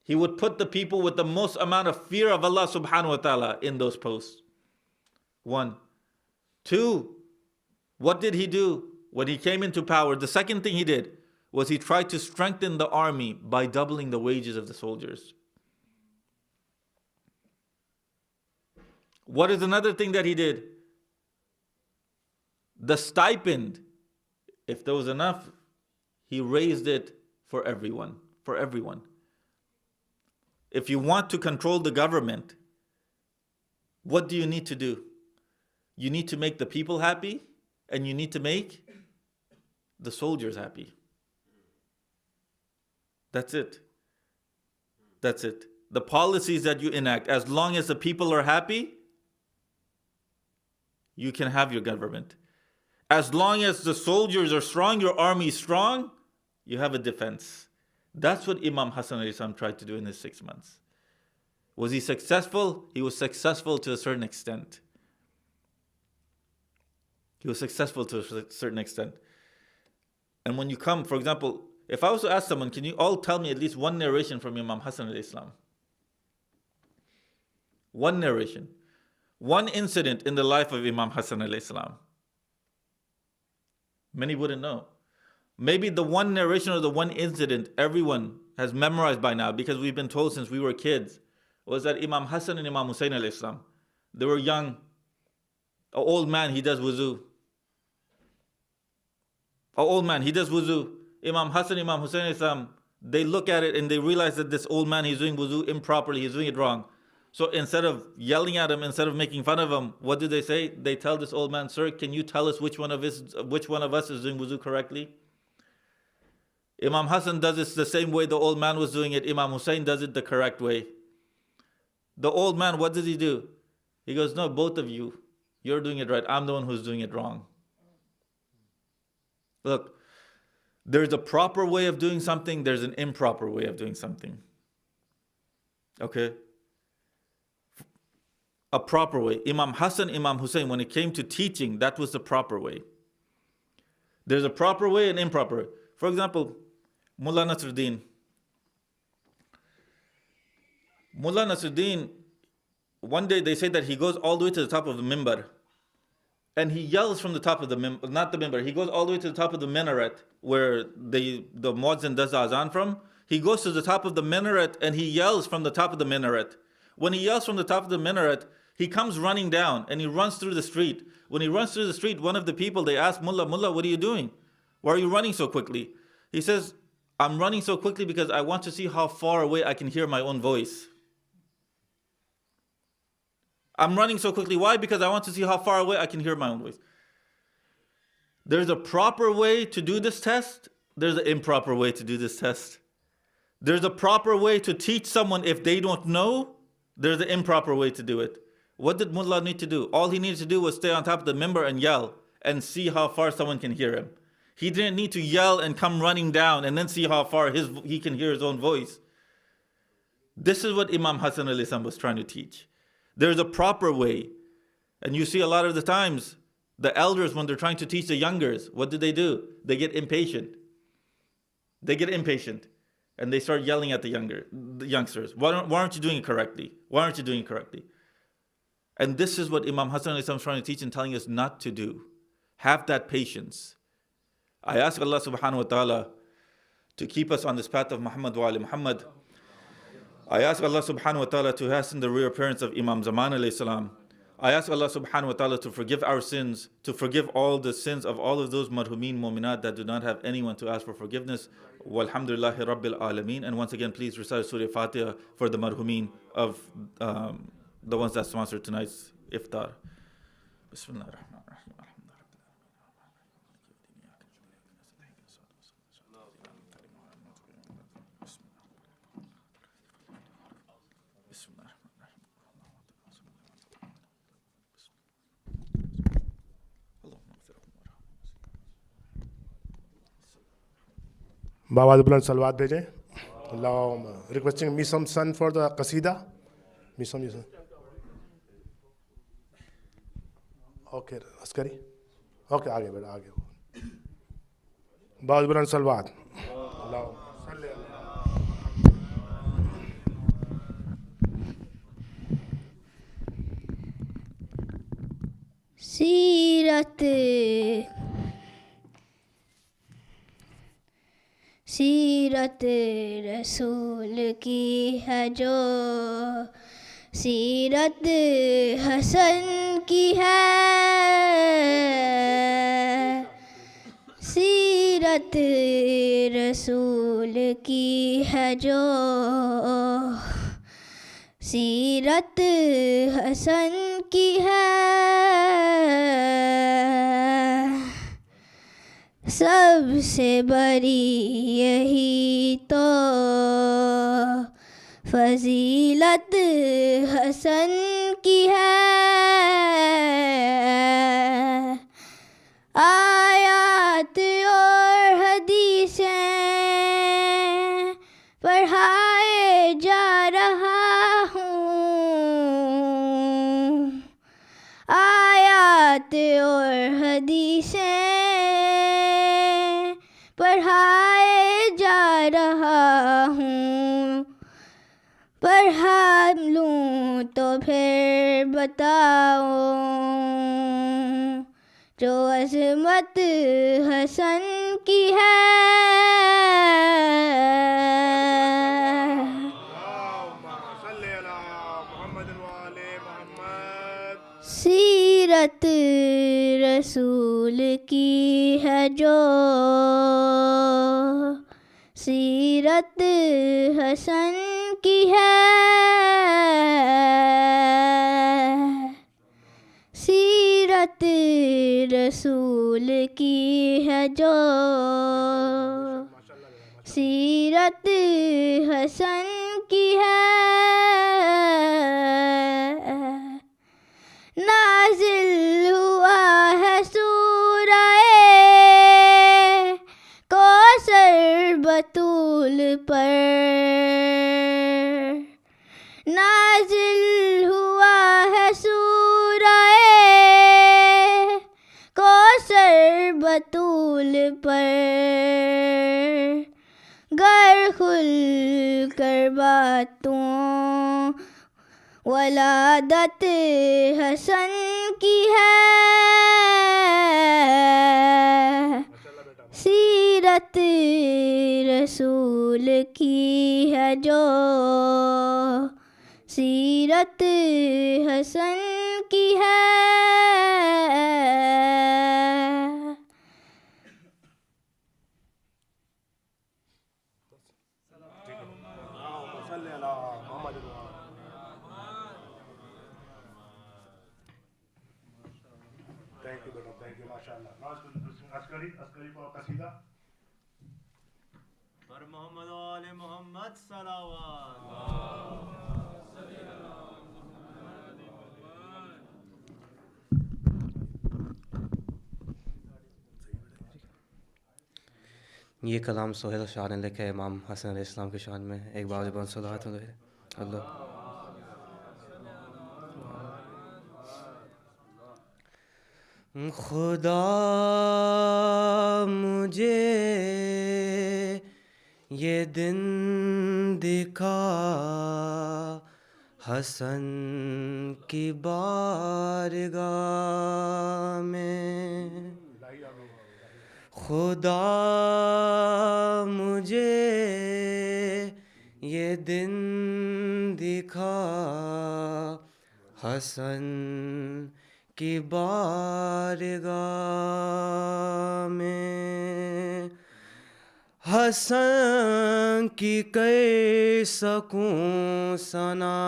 He would put the people with the most amount of fear of Allah subhanahu wa ta'ala in those posts. 1. 2, what did he do when he came into power? The second thing he did was he tried to strengthen the army by doubling the wages of the soldiers. What is another thing that he did? The stipend, if there was enough, he raised it for everyone. For everyone. If you want to control the government, what do you need to do? You need to make the people happy, and you need to make the soldiers happy. That's it. That's it. The policies that you enact, as long as the people are happy, you can have your government. As long as the soldiers are strong, your army is strong, you have a defense. That's what Imam Hassan alayhi salam tried to do in his 6 months. Was he successful? He was successful to a certain extent. He was successful to a certain extent. And when you come, for example, if I was to ask someone, can you all tell me at least one narration from Imam Hassan alayhi salam? One narration. One incident in the life of Imam Hassan alayhi salam. Many wouldn't know. Maybe the one narration or the one incident everyone has memorized by now, because we've been told since we were kids, was that Imam Hassan and Imam Hussein alayhi salam, they were young. An old man, he does wuzu. An old man, he does wuzu. Imam Hassan, Imam Hussein alayhi salam, they look at it and they realize that this old man, he's doing wuzu improperly, he's doing it wrong. So instead of yelling at him, instead of making fun of him, what do they say? They tell this old man, sir, can you tell us which one of us is doing wuzu correctly? Imam Hassan does it the same way the old man was doing it. Imam Hussein does it the correct way. The old man, what does he do? He goes, no, both of you, you're doing it right. I'm the one who's doing it wrong. Look, there's a proper way of doing something, there's an improper way of doing something. Okay? A proper way. Imam Hassan, Imam Hussein, when it came to teaching, that was the proper way. There's a proper way and improper way. For example, Mullah Nasruddin. Mullah Nasruddin, one day they say that he goes all the way to the top of the mimbar. And he yells from the top of the mimbar, not the mimbar, he goes all the way to the top of the minaret where the muezzin does the azan from. He goes to the top of the minaret and he yells from the top of the minaret. When he yells from the top of the minaret, he comes running down and he runs through the street. When he runs through the street, one of the people, they ask Mullah, what are you doing? Why are you running so quickly? He says, I'm running so quickly because I want to see how far away I can hear my own voice. I'm running so quickly. Why? Because I want to see how far away I can hear my own voice. There's a proper way to do this test. There's an improper way to do this test. There's a proper way to teach someone if they don't know. There's an improper way to do it. What did Mullah need to do? All he needed to do was stay on top of the mimbar and yell and see how far someone can hear him. He didn't need to yell and come running down and then see how far he can hear his own voice. This is what Imam Hassan alayhi salam was trying to teach. There's a proper way. And you see a lot of the times, The elders, when they're trying to teach the youngers, what do? They get impatient. And they start yelling at the youngsters. Why aren't you doing it correctly? Why aren't you doing it correctly? And this is what Imam Hassan is trying to teach and telling us not to do. Have that patience. I ask Allah subhanahu wa ta'ala to keep us on this path of Muhammad wa ali Muhammad. I ask Allah subhanahu wa ta'ala to hasten the reappearance of Imam Zaman alayhi salam. I ask Allah subhanahu wa ta'ala to forgive our sins, to forgive all the sins of all of those marhumin mu'minat that do not have anyone to ask for forgiveness. Walhamdulillahi Rabbil Alameen. And once again, please recite Surah Fatiha for the marhumin of the ones that sponsored tonight's iftar. Bismillah ar-Rahman ar-Rahim. Bawad Buland Salawat Deje. Allah, requesting Misam son for the Qasida. Misam, you son. Okay, Askari. Okay, आगे बेटा आगे. Bawad Buland Salawat. Allah. सीरत रसूल की है जो सीरत हसन की है सीरत रसूल की है जो सीरत हसन की है सबसे बड़ी यही तो फजीलत हसन की है आयात और हदीसें पढ़ाए जा रहा हूँ आयात और हदीसें पढ़ाए जा रहा हूँ पढ़ा लूँ तो फिर बताओ जो अज़मत हसन की है सीरत रसूल की है जो सीरत हसन की है सीरत रसूल की है जो सीरत हसन की है नाज़िल हुआ है सूरह कौसर बतूल पर नाज़िल हुआ है सूरह कौसर बतूल पर गर खुल कर बातों वलादत हसन की है सीरत रसूल की है जो सीरत हसन की है Thank you, brother. Thank you, mashallah. Now Askari for Qasida. پر محمد و آل محمد صلوات یہ کلام سہیل شاہ نے لکھا ہے امام حسن علیہ السلام کی شان میں ایک بار زبان صلوات اللہ خدا مجھے یہ دن دکھا حسن کی بارگاہ میں، خدا مجھے یہ دن دکھا حسن کی بارگاہ میں، حسن کی کئی سکوں ثنا،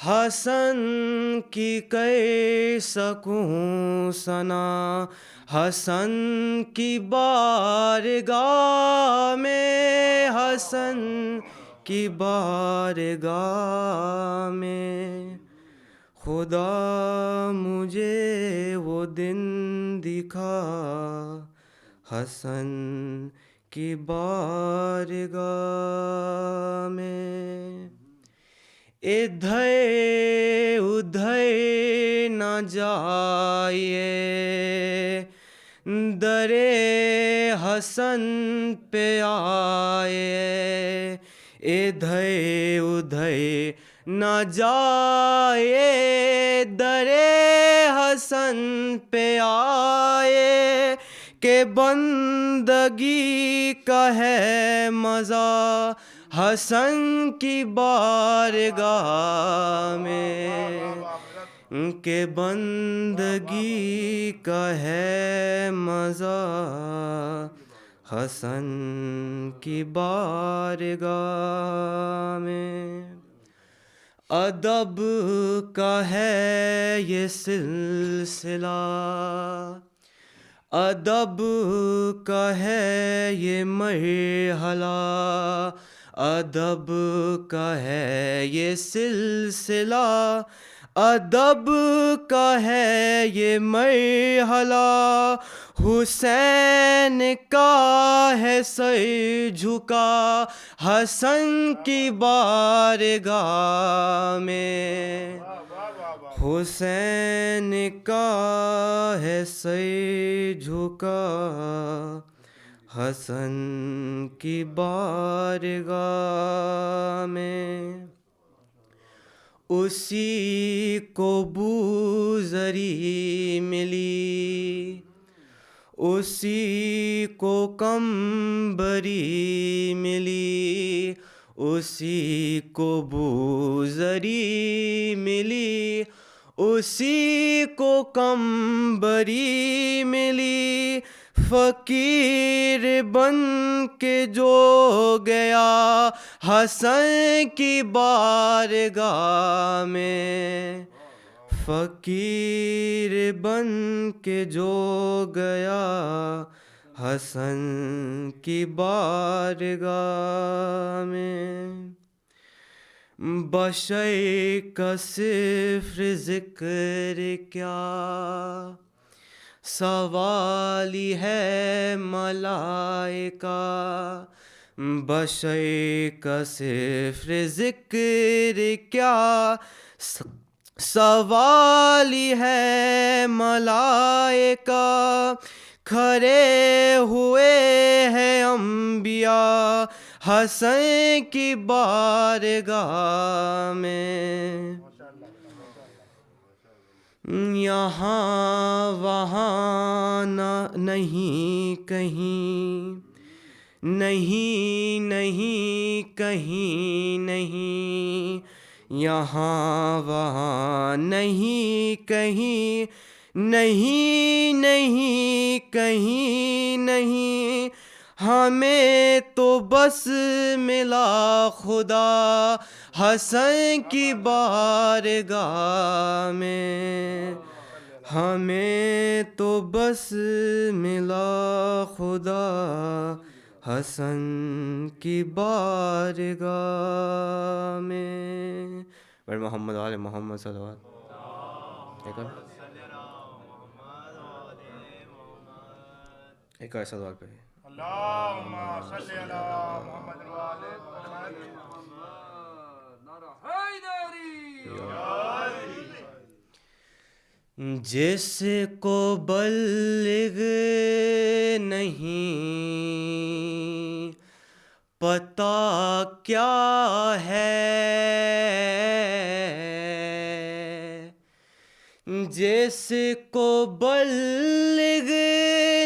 حسن کی کئی سکوں ثنا، حسن کی بارگاہ میں، حسن کی بارگاہ میں، خدا مجھے وہ دن دکھا حسن کی بارگاہ میں، ادھر ادھر نہ جائیے در حسن پہ آئے، ادھر ادھر نہ جائے در حسن پہ آئے، کہ بندگی کا ہے مزہ حسن کی بارگاہ میں، کہ بندگی کا ہے مزہ حسن کی بارگاہ میں، ادب کا ہے یہ سلسلہ، ادب کا ہے یہ مرحلہ، ادب کا ہے یہ سلسلہ، ادب کا ہے یہ مرحلہ، حسین کا ہے سر جھکا حسن کی بارگاہ میں، حسین کا ہے سر جھکا حسن کی بارگاہ میں، اسی کو بوزری ملی، اسی کو کمبری ملی، اسی کو بوزری ملی، اسی کو کمبری ملی، فقیر بن کے جو گیا حسن کی بارگاہ میں، فقیر بن کے جو گیا حسن کی بارگاہ میں، بشر کا صرف ذکر کیا سوالی ہے ملائکہ، بشر کا صرف ذکر کیا سوالی ہے ملائکہ، کھڑے ہوئے ہیں انبیاء حسن کی بارگاہ میں، یہاں وہاں نہیں کہیں، نہیں نہیں کہیں نہیں، یہاں وہاں نہیں کہیں، نہیں نہیں کہیں نہیں، ہمیں تو بس ملا خدا حسن کی بارگاہ میں، ہمیں تو بس ملا خدا حسن کی بارگاہ میں، بر محمد آل محمد صلی اللہ علیہ وسلم، ایک اور سوال پہ اللہم صلی علی محمد وآل محمد، نعرہ حیدری، جس کو بلغ نہیں پتہ کیا ہے، جس کو بلغ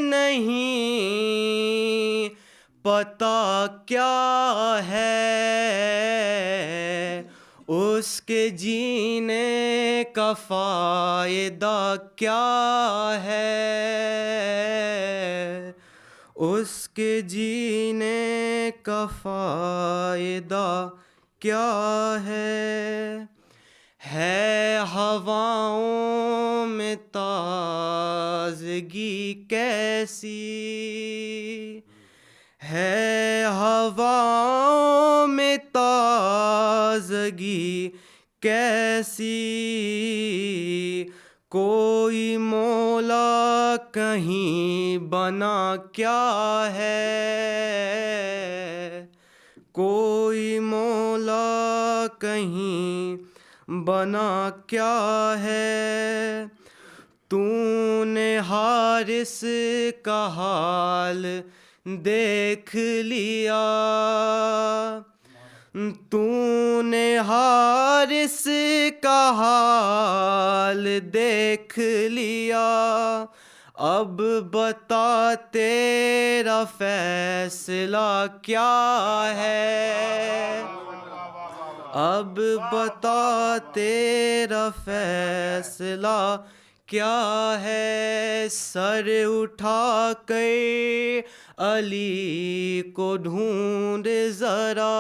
نہیں پتہ کیا ہے، اس کے جینے کا فائدہ کیا ہے، اس کے جینے کا فائدہ کیا ہے ہواؤں میں تازگی کیسی، ہے ہواؤں میں تازگی کیسی، کوئی مولا کہیں بنا کیا ہے، کوئی مولا کہیں بنا کیا ہے، تو نے حارث کا حال دیکھ لیا، تو نے حارث کا حال دیکھ لیا، اب بتا تیرا فیصلہ کیا ہے، اب بتا تیرا فیصلہ کیا ہے، سر اٹھا کے علی کو ڈھونڈ ذرا،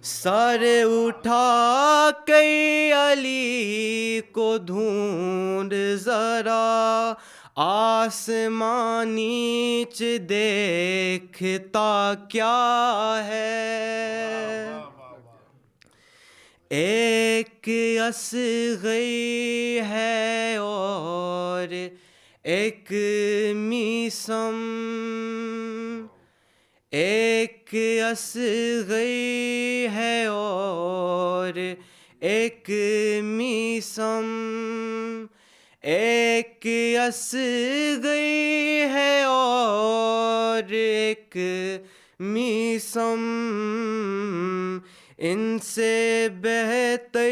سر اٹھا کے علی کو ڈھونڈ ذرا، آسمان نیچ دیکھتا کیا ہے، ایک اصغری ہے اور ایک میسم، ایک اصغری ہے اور ایک میسم، ایک اصغری ہے اور ایک میسم، ان سے بہتر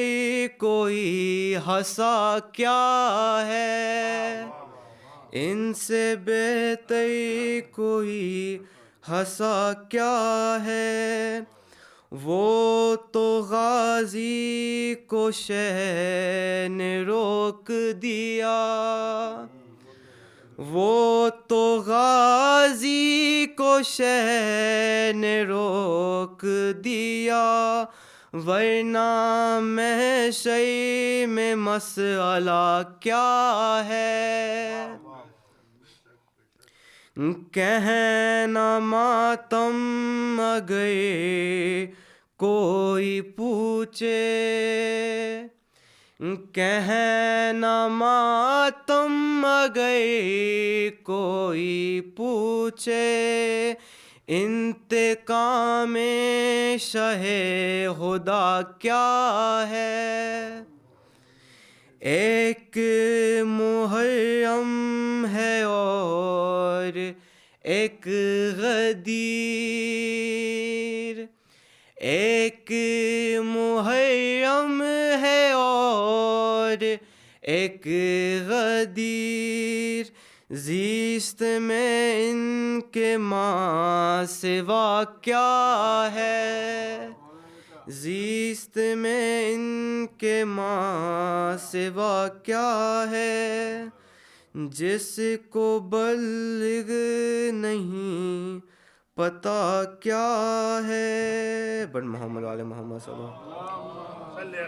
کوئی ہنسا کیا ہے، ان سے بہتر کوئی ہنسا کیا ہے، وہ تو غازی کو شہ نے روک دیا، وہ تو غازی کو شہ نے روک دیا، ورنہ محشر میں مسئلہ کیا ہے، کہنا ماتم اگر کوئی پوچھے، کہنا ماتم اگر کوئی پوچھے، انتقام شاہ خدا کیا ہے، ایک محرم ہے اور ایک غدیر، ایک محرم ہے اور ایک غدیر، زیست میں ان کے ماں سوا کیا ہے، زیست میں ان کے ماں سوا کیا ہے، جس کو بلغ نہیں پتہ کیا ہے، بن محمد والے محمد صلی اللہ علیہ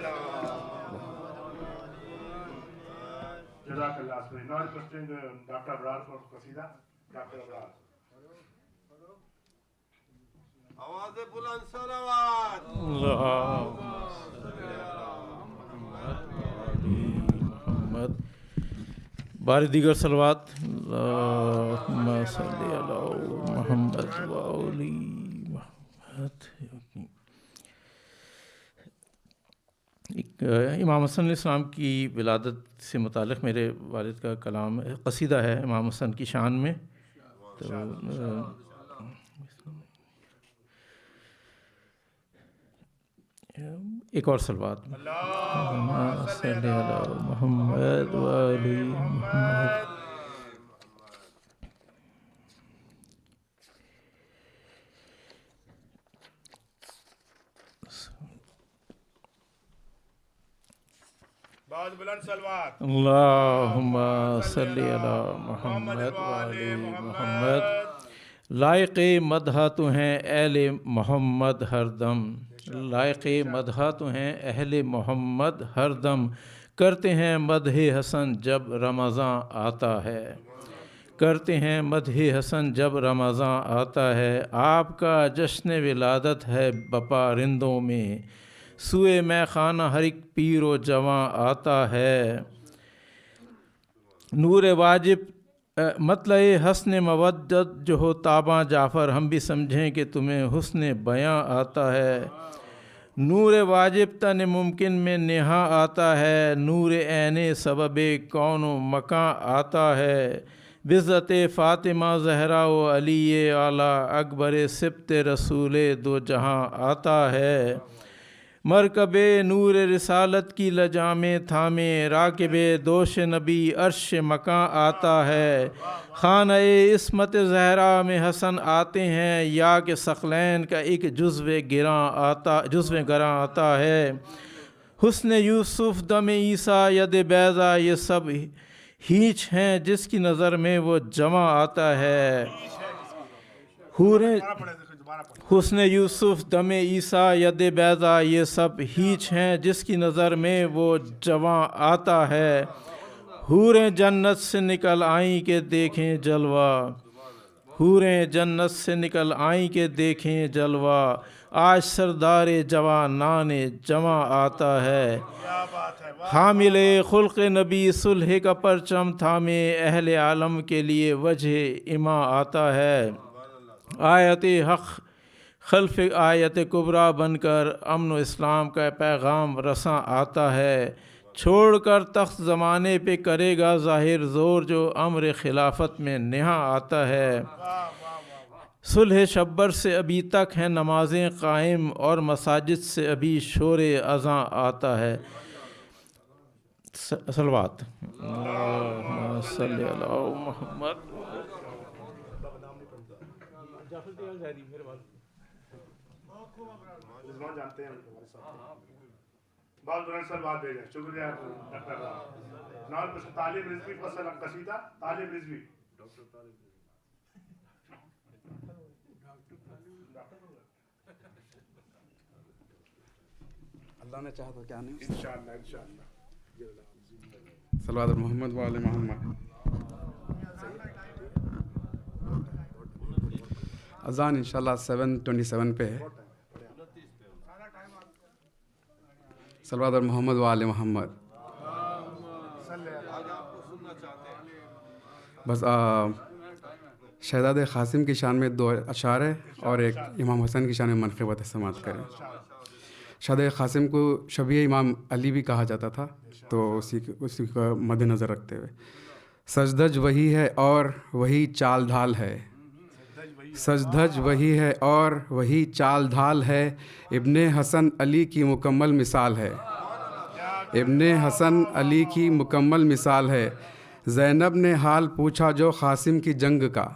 جزاک اللہ خیر. Now requesting Dr. Abrar for Qasida. Dr. Abrar. آواز بلند صلوات. محمد بار دیگر صلوات. اللہم صلی علی محمد و آل محمد. امام حسن علیہ السلام کی ولادت سے متعلق میرے والد کا کلام قصیدہ ہے امام حسن کی شان میں. تو ایک اور صلوات. اللہم صلی علی محمد و آل محمد. بعد بلند صلوات. اللہم صلی علی محمد و آل محمد. لائق مدح تو ہیں اہل محمد ہر دم. لائق مدح تو ہیں اہل محمد ہر دم. کرتے ہیں مدح حسن جب رمضان آتا ہے. کرتے ہیں مدح حسن جب رمضان آتا ہے. آپ کا جشن ولادت ہے بپا رندوں میں. سوئے میں خانہ ہر ایک پیر و جواں آتا ہے. نور واجب مطلع حسن مودت جو ہو تاباں جعفر. ہم بھی سمجھیں کہ تمہیں حسن بیاں آتا ہے. نور واجب تن ممکن میں نہا آتا ہے. نور عین سبب کون و مکاں آتا ہے. بزت فاطمہ زہرا و علی اعلیٰ اکبر سبت رسول دو جہاں آتا ہے. مرکب نور رسالت کی لجام تھامے. راکب دوش نبی عرش مکاں آتا ہے. خانہ عصمت زہرا میں حسن آتے ہیں. یا کہ ثقلین کا ایک جزو گراں آتا ہے. حسن یوسف دم عیسیٰ ید بیضا یہ سب ہیچ ہیں جس کی نظر میں وہ جمع آتا ہے. حسن یوسف دم عیسیٰ ید بیضا یہ سب ہیچ ہیں جس کی نظر میں وہ جواں آتا ہے. حوریں جنت سے نکل آئیں کہ دیکھیں جلوہ. حوریں جنت سے نکل آئیں کہ دیکھیں جلوہ. آج سردار جوانان جمع آتا ہے. حامل خلق نبی صلح کا پرچم تھامے. اہل عالم کے لیے وجہ اماں آتا ہے. آیت حق خلف آیت کبریٰ بن کر امن و اسلام کا پیغام رساں آتا ہے. چھوڑ کر تخت زمانے پہ کرے گا ظاہر زور جو امر خلافت میں نہاں آتا ہے. صلح شبر سے ابھی تک ہیں نمازیں قائم اور مساجد سے ابھی شور اذاں آتا ہے. صلوات. اللہم صلی علی محمد. جانتے ہیں بہت بلند صلوات بھیجیں. شکریہ ڈاکٹر نال کچھ طالب رضوی فصل قصیدہ. طالب رضوی اللہ نے چاہا تو کیا نہیں. انشاءاللہ انشاءاللہ. صلوات محمد و آل محمد. اذان انشاءاللہ 7:27 پہ ہے. صلوات محمد و آل محمد. بس شہزاد قاسم کی شان میں 2 اشعار ہے اور ایک امام حسن کی شان میں منقبت سماعت کریں. شہزاد قاسم کو شبیہ امام علی بھی کہا جاتا تھا تو اسی کا مد نظر رکھتے ہوئے. سجدج وہی ہے اور وہی چال ڈھال ہے. سجدج وہی ہے اور وہی چال ڈھال ہے. ابن حسن علی کی مکمل مثال ہے. ابن حسن علی کی مکمل مثال ہے. زینب نے حال پوچھا جو قاسم کی جنگ کا.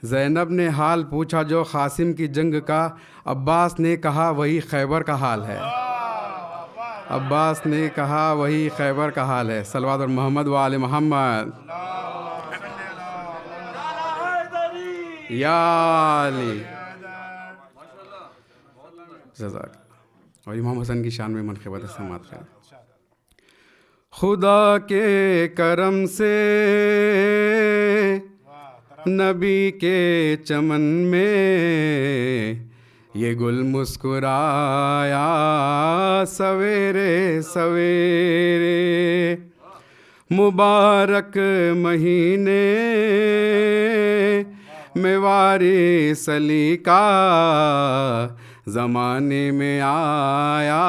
زینب نے حال پوچھا جو قاسم کی جنگ کا. عباس نے کہا وہی خیبر کا حال ہے. عباس نے کہا وہی خیبر کا حال ہے. صلوات محمد و آل محمد. یا علی. جزاک. اور امام حسن کی شان میں منقبت سماعت کریں. خدا کے کرم سے نبی کے چمن میں یہ گل مسکرایا سویرے سویرے. مبارک مہینے میں وارث علی کا زمانے میں آیا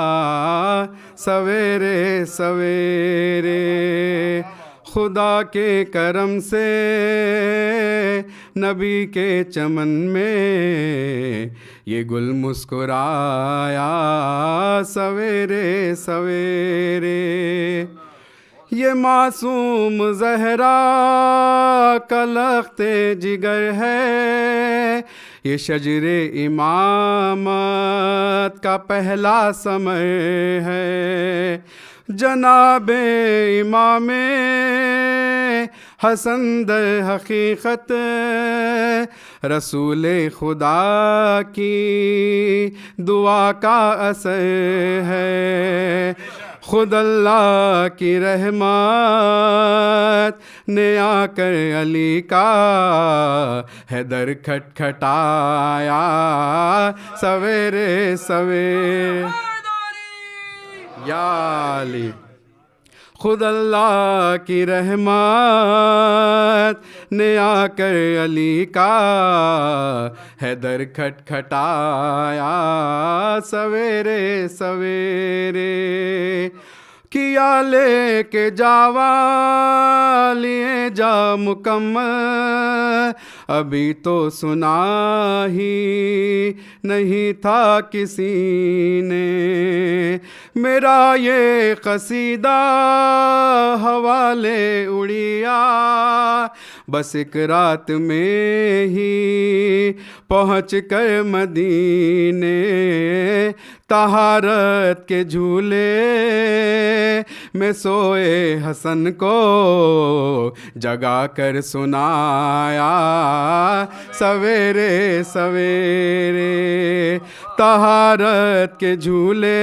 سویرے سویرے خدا کے کرم سے نبی کے چمن میں یہ گل مسکرایا سویرے سویرے یہ معصوم زہرا کا لخت جگر ہے یہ شجر امامت کا پہلا ثمر ہے جناب امام حسن در حقیقت رسول خدا کی دعا کا اثر ہے خود اللہ کی رحمت نے آ کر علی کا ہے در کھٹکھٹایا سویرے سویرے یا علی خود اللہ کی رحمت نے آ کر علی کا ہے در کھٹکھٹایا سویرے سویرے کیا لے کے جاوا لیے جا مکمل ابھی تو سنا ہی نہیں تھا کسی نے میرا یہ قصیدہ حوالے اڑیا بس ایک رات میں ہی پہنچ کر مدینے طہارت کے جھولے میں سوئے حسن کو جگا کر سنایا سویرے سویرے طہارت کے جھولے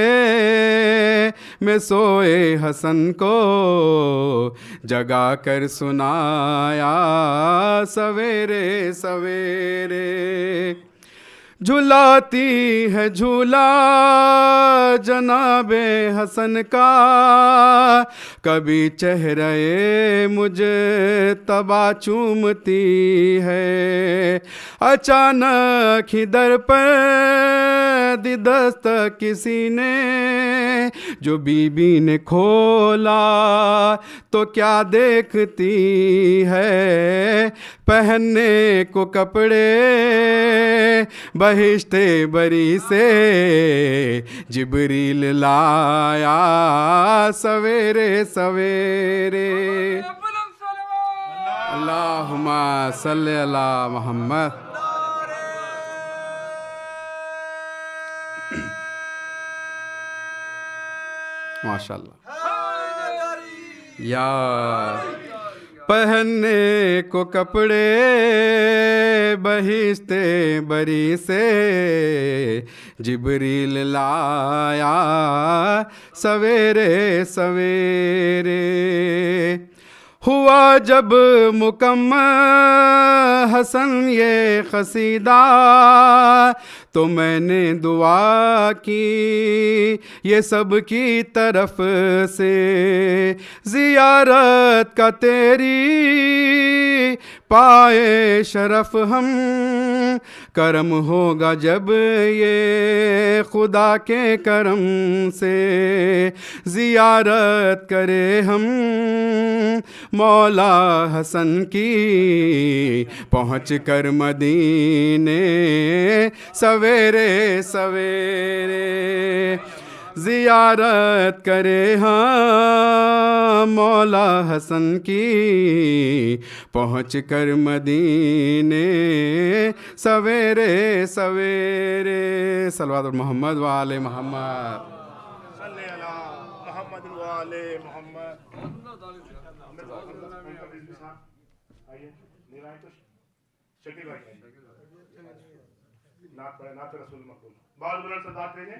میں سوئے حسن کو جگا کر سنایا سویرے سویرے جھلاتی ہے جھولا جناب حسن کا کبھی چہرے مجھے تبا چومتی ہے اچانک ہی در پر دی دستک کسی نے جو بی بی نے کھولا تو کیا دیکھتی ہے پہننے کو کپڑے بہشت بری سے جبریل لایا سویرے سویرے اللہم صلی علی محمد ماشاء اللہ یا پہننے کو کپڑے بہشت بری سے جبریل لایا سویرے سویرے ہوا جب مکمل حسن یہ قصیدہ تو میں نے دعا کی یہ سب کی طرف سے زیارت کا تیری پائے شرف ہم کرم ہوگا جب یہ خدا کے کرم سے زیارت کرے ہم مولا حسن کی پہنچ کر مدینے سویرے سویرے زیارت کرے ہاں مولا حسن کی پہنچ کر مدینے سویرے سویرے صلوات محمد وآل محمد صلی اللہ محمد وآل محمد آئیے میرا ہے کچھ شکیل بھائی نعت رسول مقبول بہت بلند صدات بھیجیں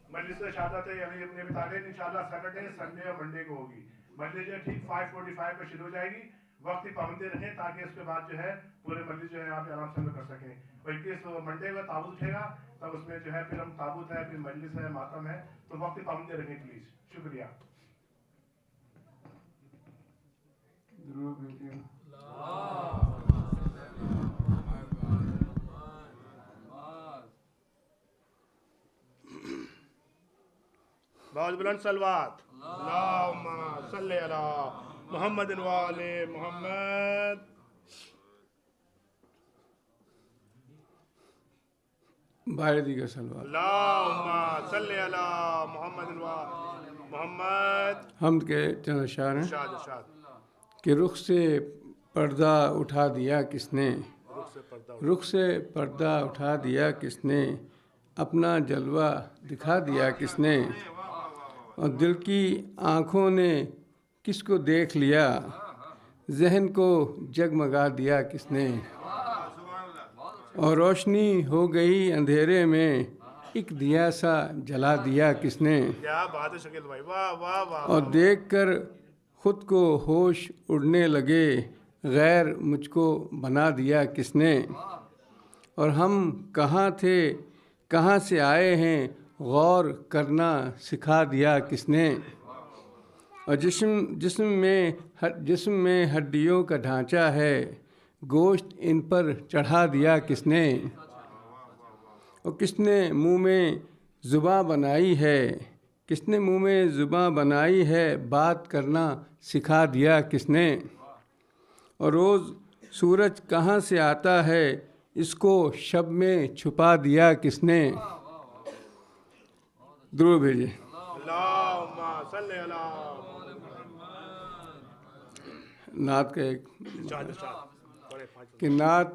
مجلس شہادت یعنی اپنے تعلیم انشاءاللہ سیٹرڈے سنڈے اور منڈے کو ہوگی مجلس جو ہے ٹھیک 5:45 پہ شروع ہو جائے گی وقت کی پابندی رکھیں تاکہ اس کے بعد جو ہے پورے مجلس جو ہے آپ آرام سے کر سکیں اور 21 منڈے کا تابوت اٹھے گا تب اس میں جو ہے پھر ہم تابوت ہے پھر مجلس ہے ماتم ہے تو وقت کی پابندی رکھیں پلیز شکریہ बहुत बुलंद सलवात। अल्लाहुम्मा सल्ली अला मुहम्मद व आले मुहम्मद। बारिदी का सलवात। अल्लाहुम्मा सल्ली अला मुहम्मद व आले मुहम्मद। हमद के चंद अशार हैं इरशाद इरशाद। कि रुख से पर्दा उठा दिया किसने, रुख से पर्दा उठा दिया किसने, अपना जलवा दिखा दिया किसने, और दिल की आँखों ने किसको देख लिया, जहन को जगमगा दिया किसने, और रोशनी हो गई अंधेरे में एक दिया सा जला दिया किसने, क्या बात है शकील भाई, वाह वाह वाह। और देखकर खुद को होश उड़ने लगे, गैर मुझको बना दिया किसने, और हम कहाँ थे कहाँ से आए हैं गौर करना सिखा दिया किसने, और जिस्म में हड्डियों का ढांचा है, गोश्त इन पर चढ़ा दिया किसने, और किसने मुंह में ज़ुबां बनाई है, किसने मुंह में ज़ुबां बनाई है, बात करना सिखा दिया किसने, और रोज़ सूरज कहाँ से आता है, इसको शब में छुपा दिया किसने। दुरूद भेजिए। अल्लाहुम्मा सल्ली अला नात का एक इरशाद इरशाद। कि नात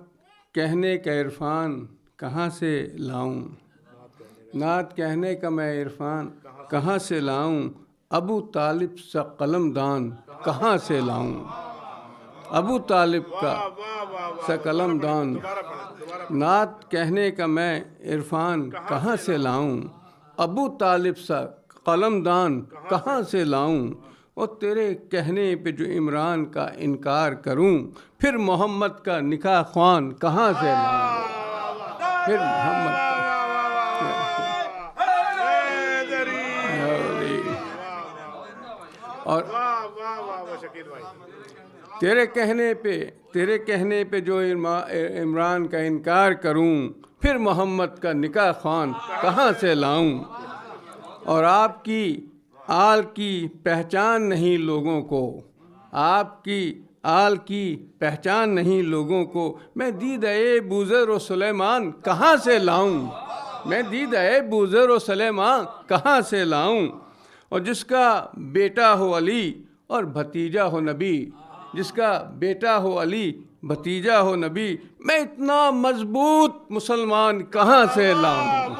कहने का इरफान कहाँ से लाऊं, नात कहने का मैं इरफान कहाँ से लाऊं, अबू तालिब सा कलमदान कहाँ से लाऊं, अबू तालिब का सा कलमदान, नात कहने का मैं इरफान कहाँ से लाऊं, अबू तालिब सा कलमदान कहाँ से लाऊं, और तेरे कहने पे जो इमरान का इनकार करूं, फिर मोहम्मद का निकाह ख्वान कहाँ से लाऊं, फिर मोहम्मद और तेरे कहने पे जो इमरान का इनकार करूं, फिर मोहम्मद का निकाह ख्वान कहाँ से लाऊं, और आपकी आल की पहचान नहीं लोगों को, आपकी आल की पहचान नहीं लोगों को, मैं दीद-ए बूज़र व सुलेमान कहाँ से लाऊं, मैं दीद-ए बूज़र व सुलेमान कहाँ से लाऊं, और जिसका बेटा हो अली और भतीजा हो नबी, जिसका बेटा हो अली भतीजा हो नबी, मैं इतना मजबूत मुसलमान कहाँ से लाऊं।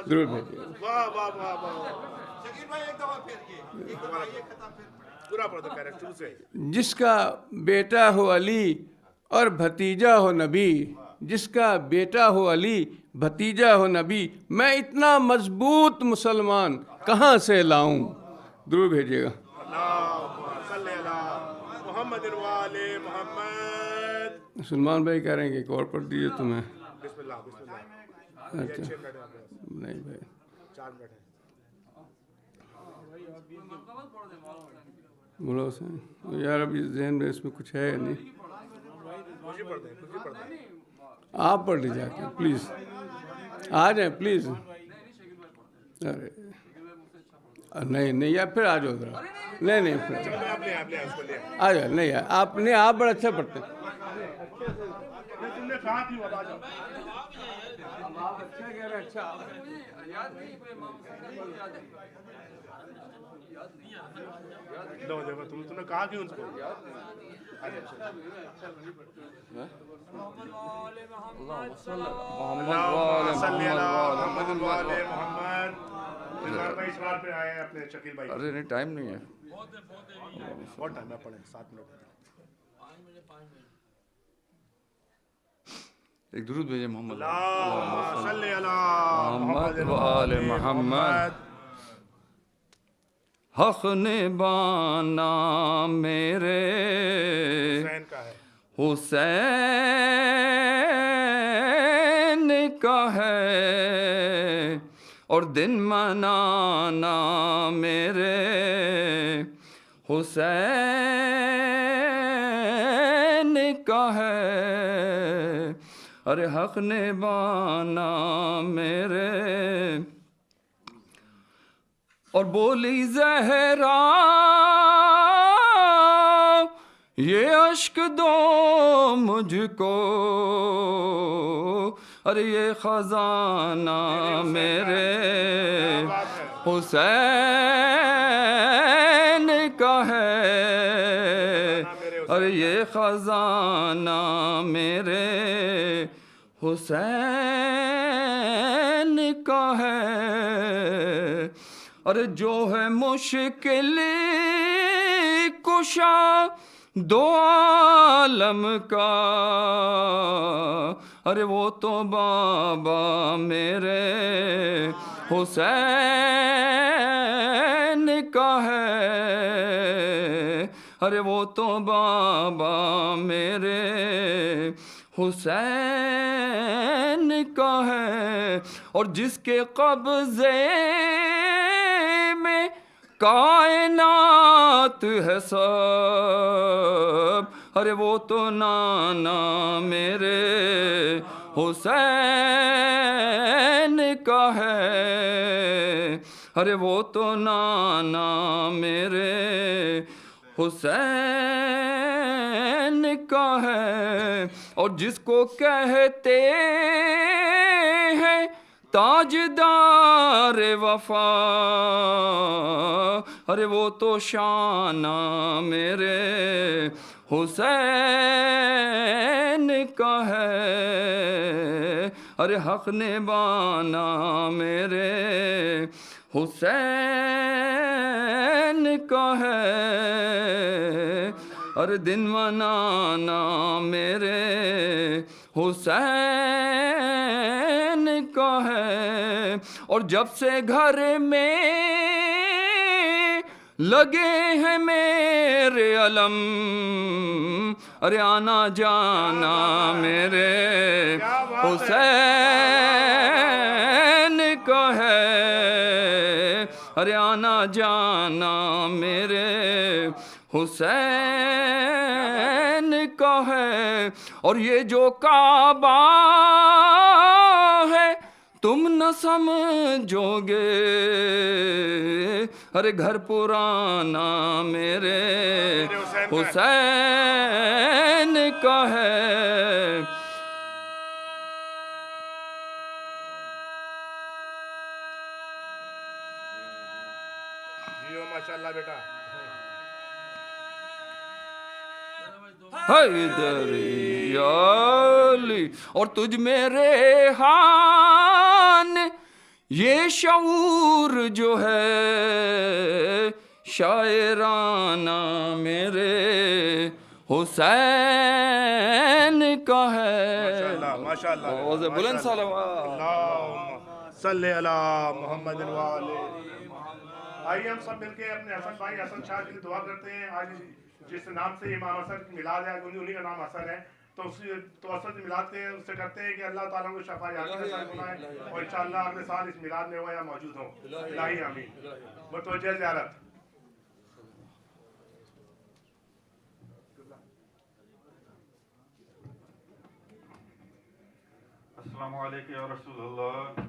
जरूर भेजिए। जिसका बेटा हो अली और भतीजा हो नबी, जिसका बेटा हो अली भतीजा हो नबी, मैं इतना मजबूत मुसलमान कहाँ से लाऊं। जरूर भेजिएगा। सलमान भाई कह रहे हैं कि एक और पढ़ दीजिए तुम्हें। अच्छा नहीं भाई, बोलो सर यार, अभी जहन में इसमें कुछ है नहीं, आप पढ़ लीजिए प्लीज़, आ जाए प्लीज़। अरे नहीं यार, फिर आ जाओ ज़रा। नहीं फिर आ जाओ। नहीं यार, आप बड़ा अच्छा पढ़ते हैं। अच्छा कह रहे, अच्छा तुमने कहा कि उनको इस बार पे आए अपने शकील भाई। अरे नहीं, टाइम नहीं है, बहुत टाइम है, पढ़े 7 मिनट। एक दुरूद भेजिए मोहम्मद मोहम्मद। हक ने बाना मेरे हुसैन का है, और दिन मनाना मेरे हुसैन का है, अरे हक ने बाना मेरे اور بولی زہرا یہ اشک دو مجھ کو، ارے یہ خزانہ میرے حسین کا ہے، ارے یہ خزانہ میرے حسین کا ہے، ارے جو ہے مشکل کشا دو عالم کا، ارے وہ تو بابا میرے حسین کا ہے، ارے وہ تو بابا میرے حسین کا ہے، اور جس کے قبضے میں کائنات ہے سب، ارے وہ تو نانا میرے حسین کا ہے، ارے وہ تو نانا میرے حسین کا ہے، اور جس کو کہتے ہیں تاجدار وفا، ارے وہ تو شانہ میرے حسین کا ہے، ارے حق نبھانا میرے حسین کا ہے، ارے دن منانا میرے حسین کا ہے، اور جب سے گھر میں لگے ہیں میرے علم، ارے آنا جانا میرے حسین کا ہے، ارے آنا جانا میرے حسین کا ہے، اور یہ جو کعبہ ہے تم نہ سمجھو گے، ارے گھر پرانا میرے حسین کا ہے، جیو ماشاءاللہ بیٹا. حیدری علی، اور تجھ میں ریحان یہ شعور جو ہے شاعرانہ میرے حسین کا ہے، ماشاءاللہ بلند صلوات. اللہم صلی علی محمد وآلہ. آئیے ہم سب مل کے اپنے حسن بھائی حسن شاہ کے لیے دعا کرتے ہیں. آج جس نام سے امام حسن کی میلاد ہے، انہی کا نام حسن ہے، تو اصل میلاد سے اس سے کرتے ہیں کہ اللہ تعالیٰ کو شفا یابی نصیب فرمائے، اور انشاءاللہ اگلے سال اس میلاد میں ہو یا موجود ہوں. الہی آمین. بتوجہ زیارت. السلام علیکم یا رسول اللہ.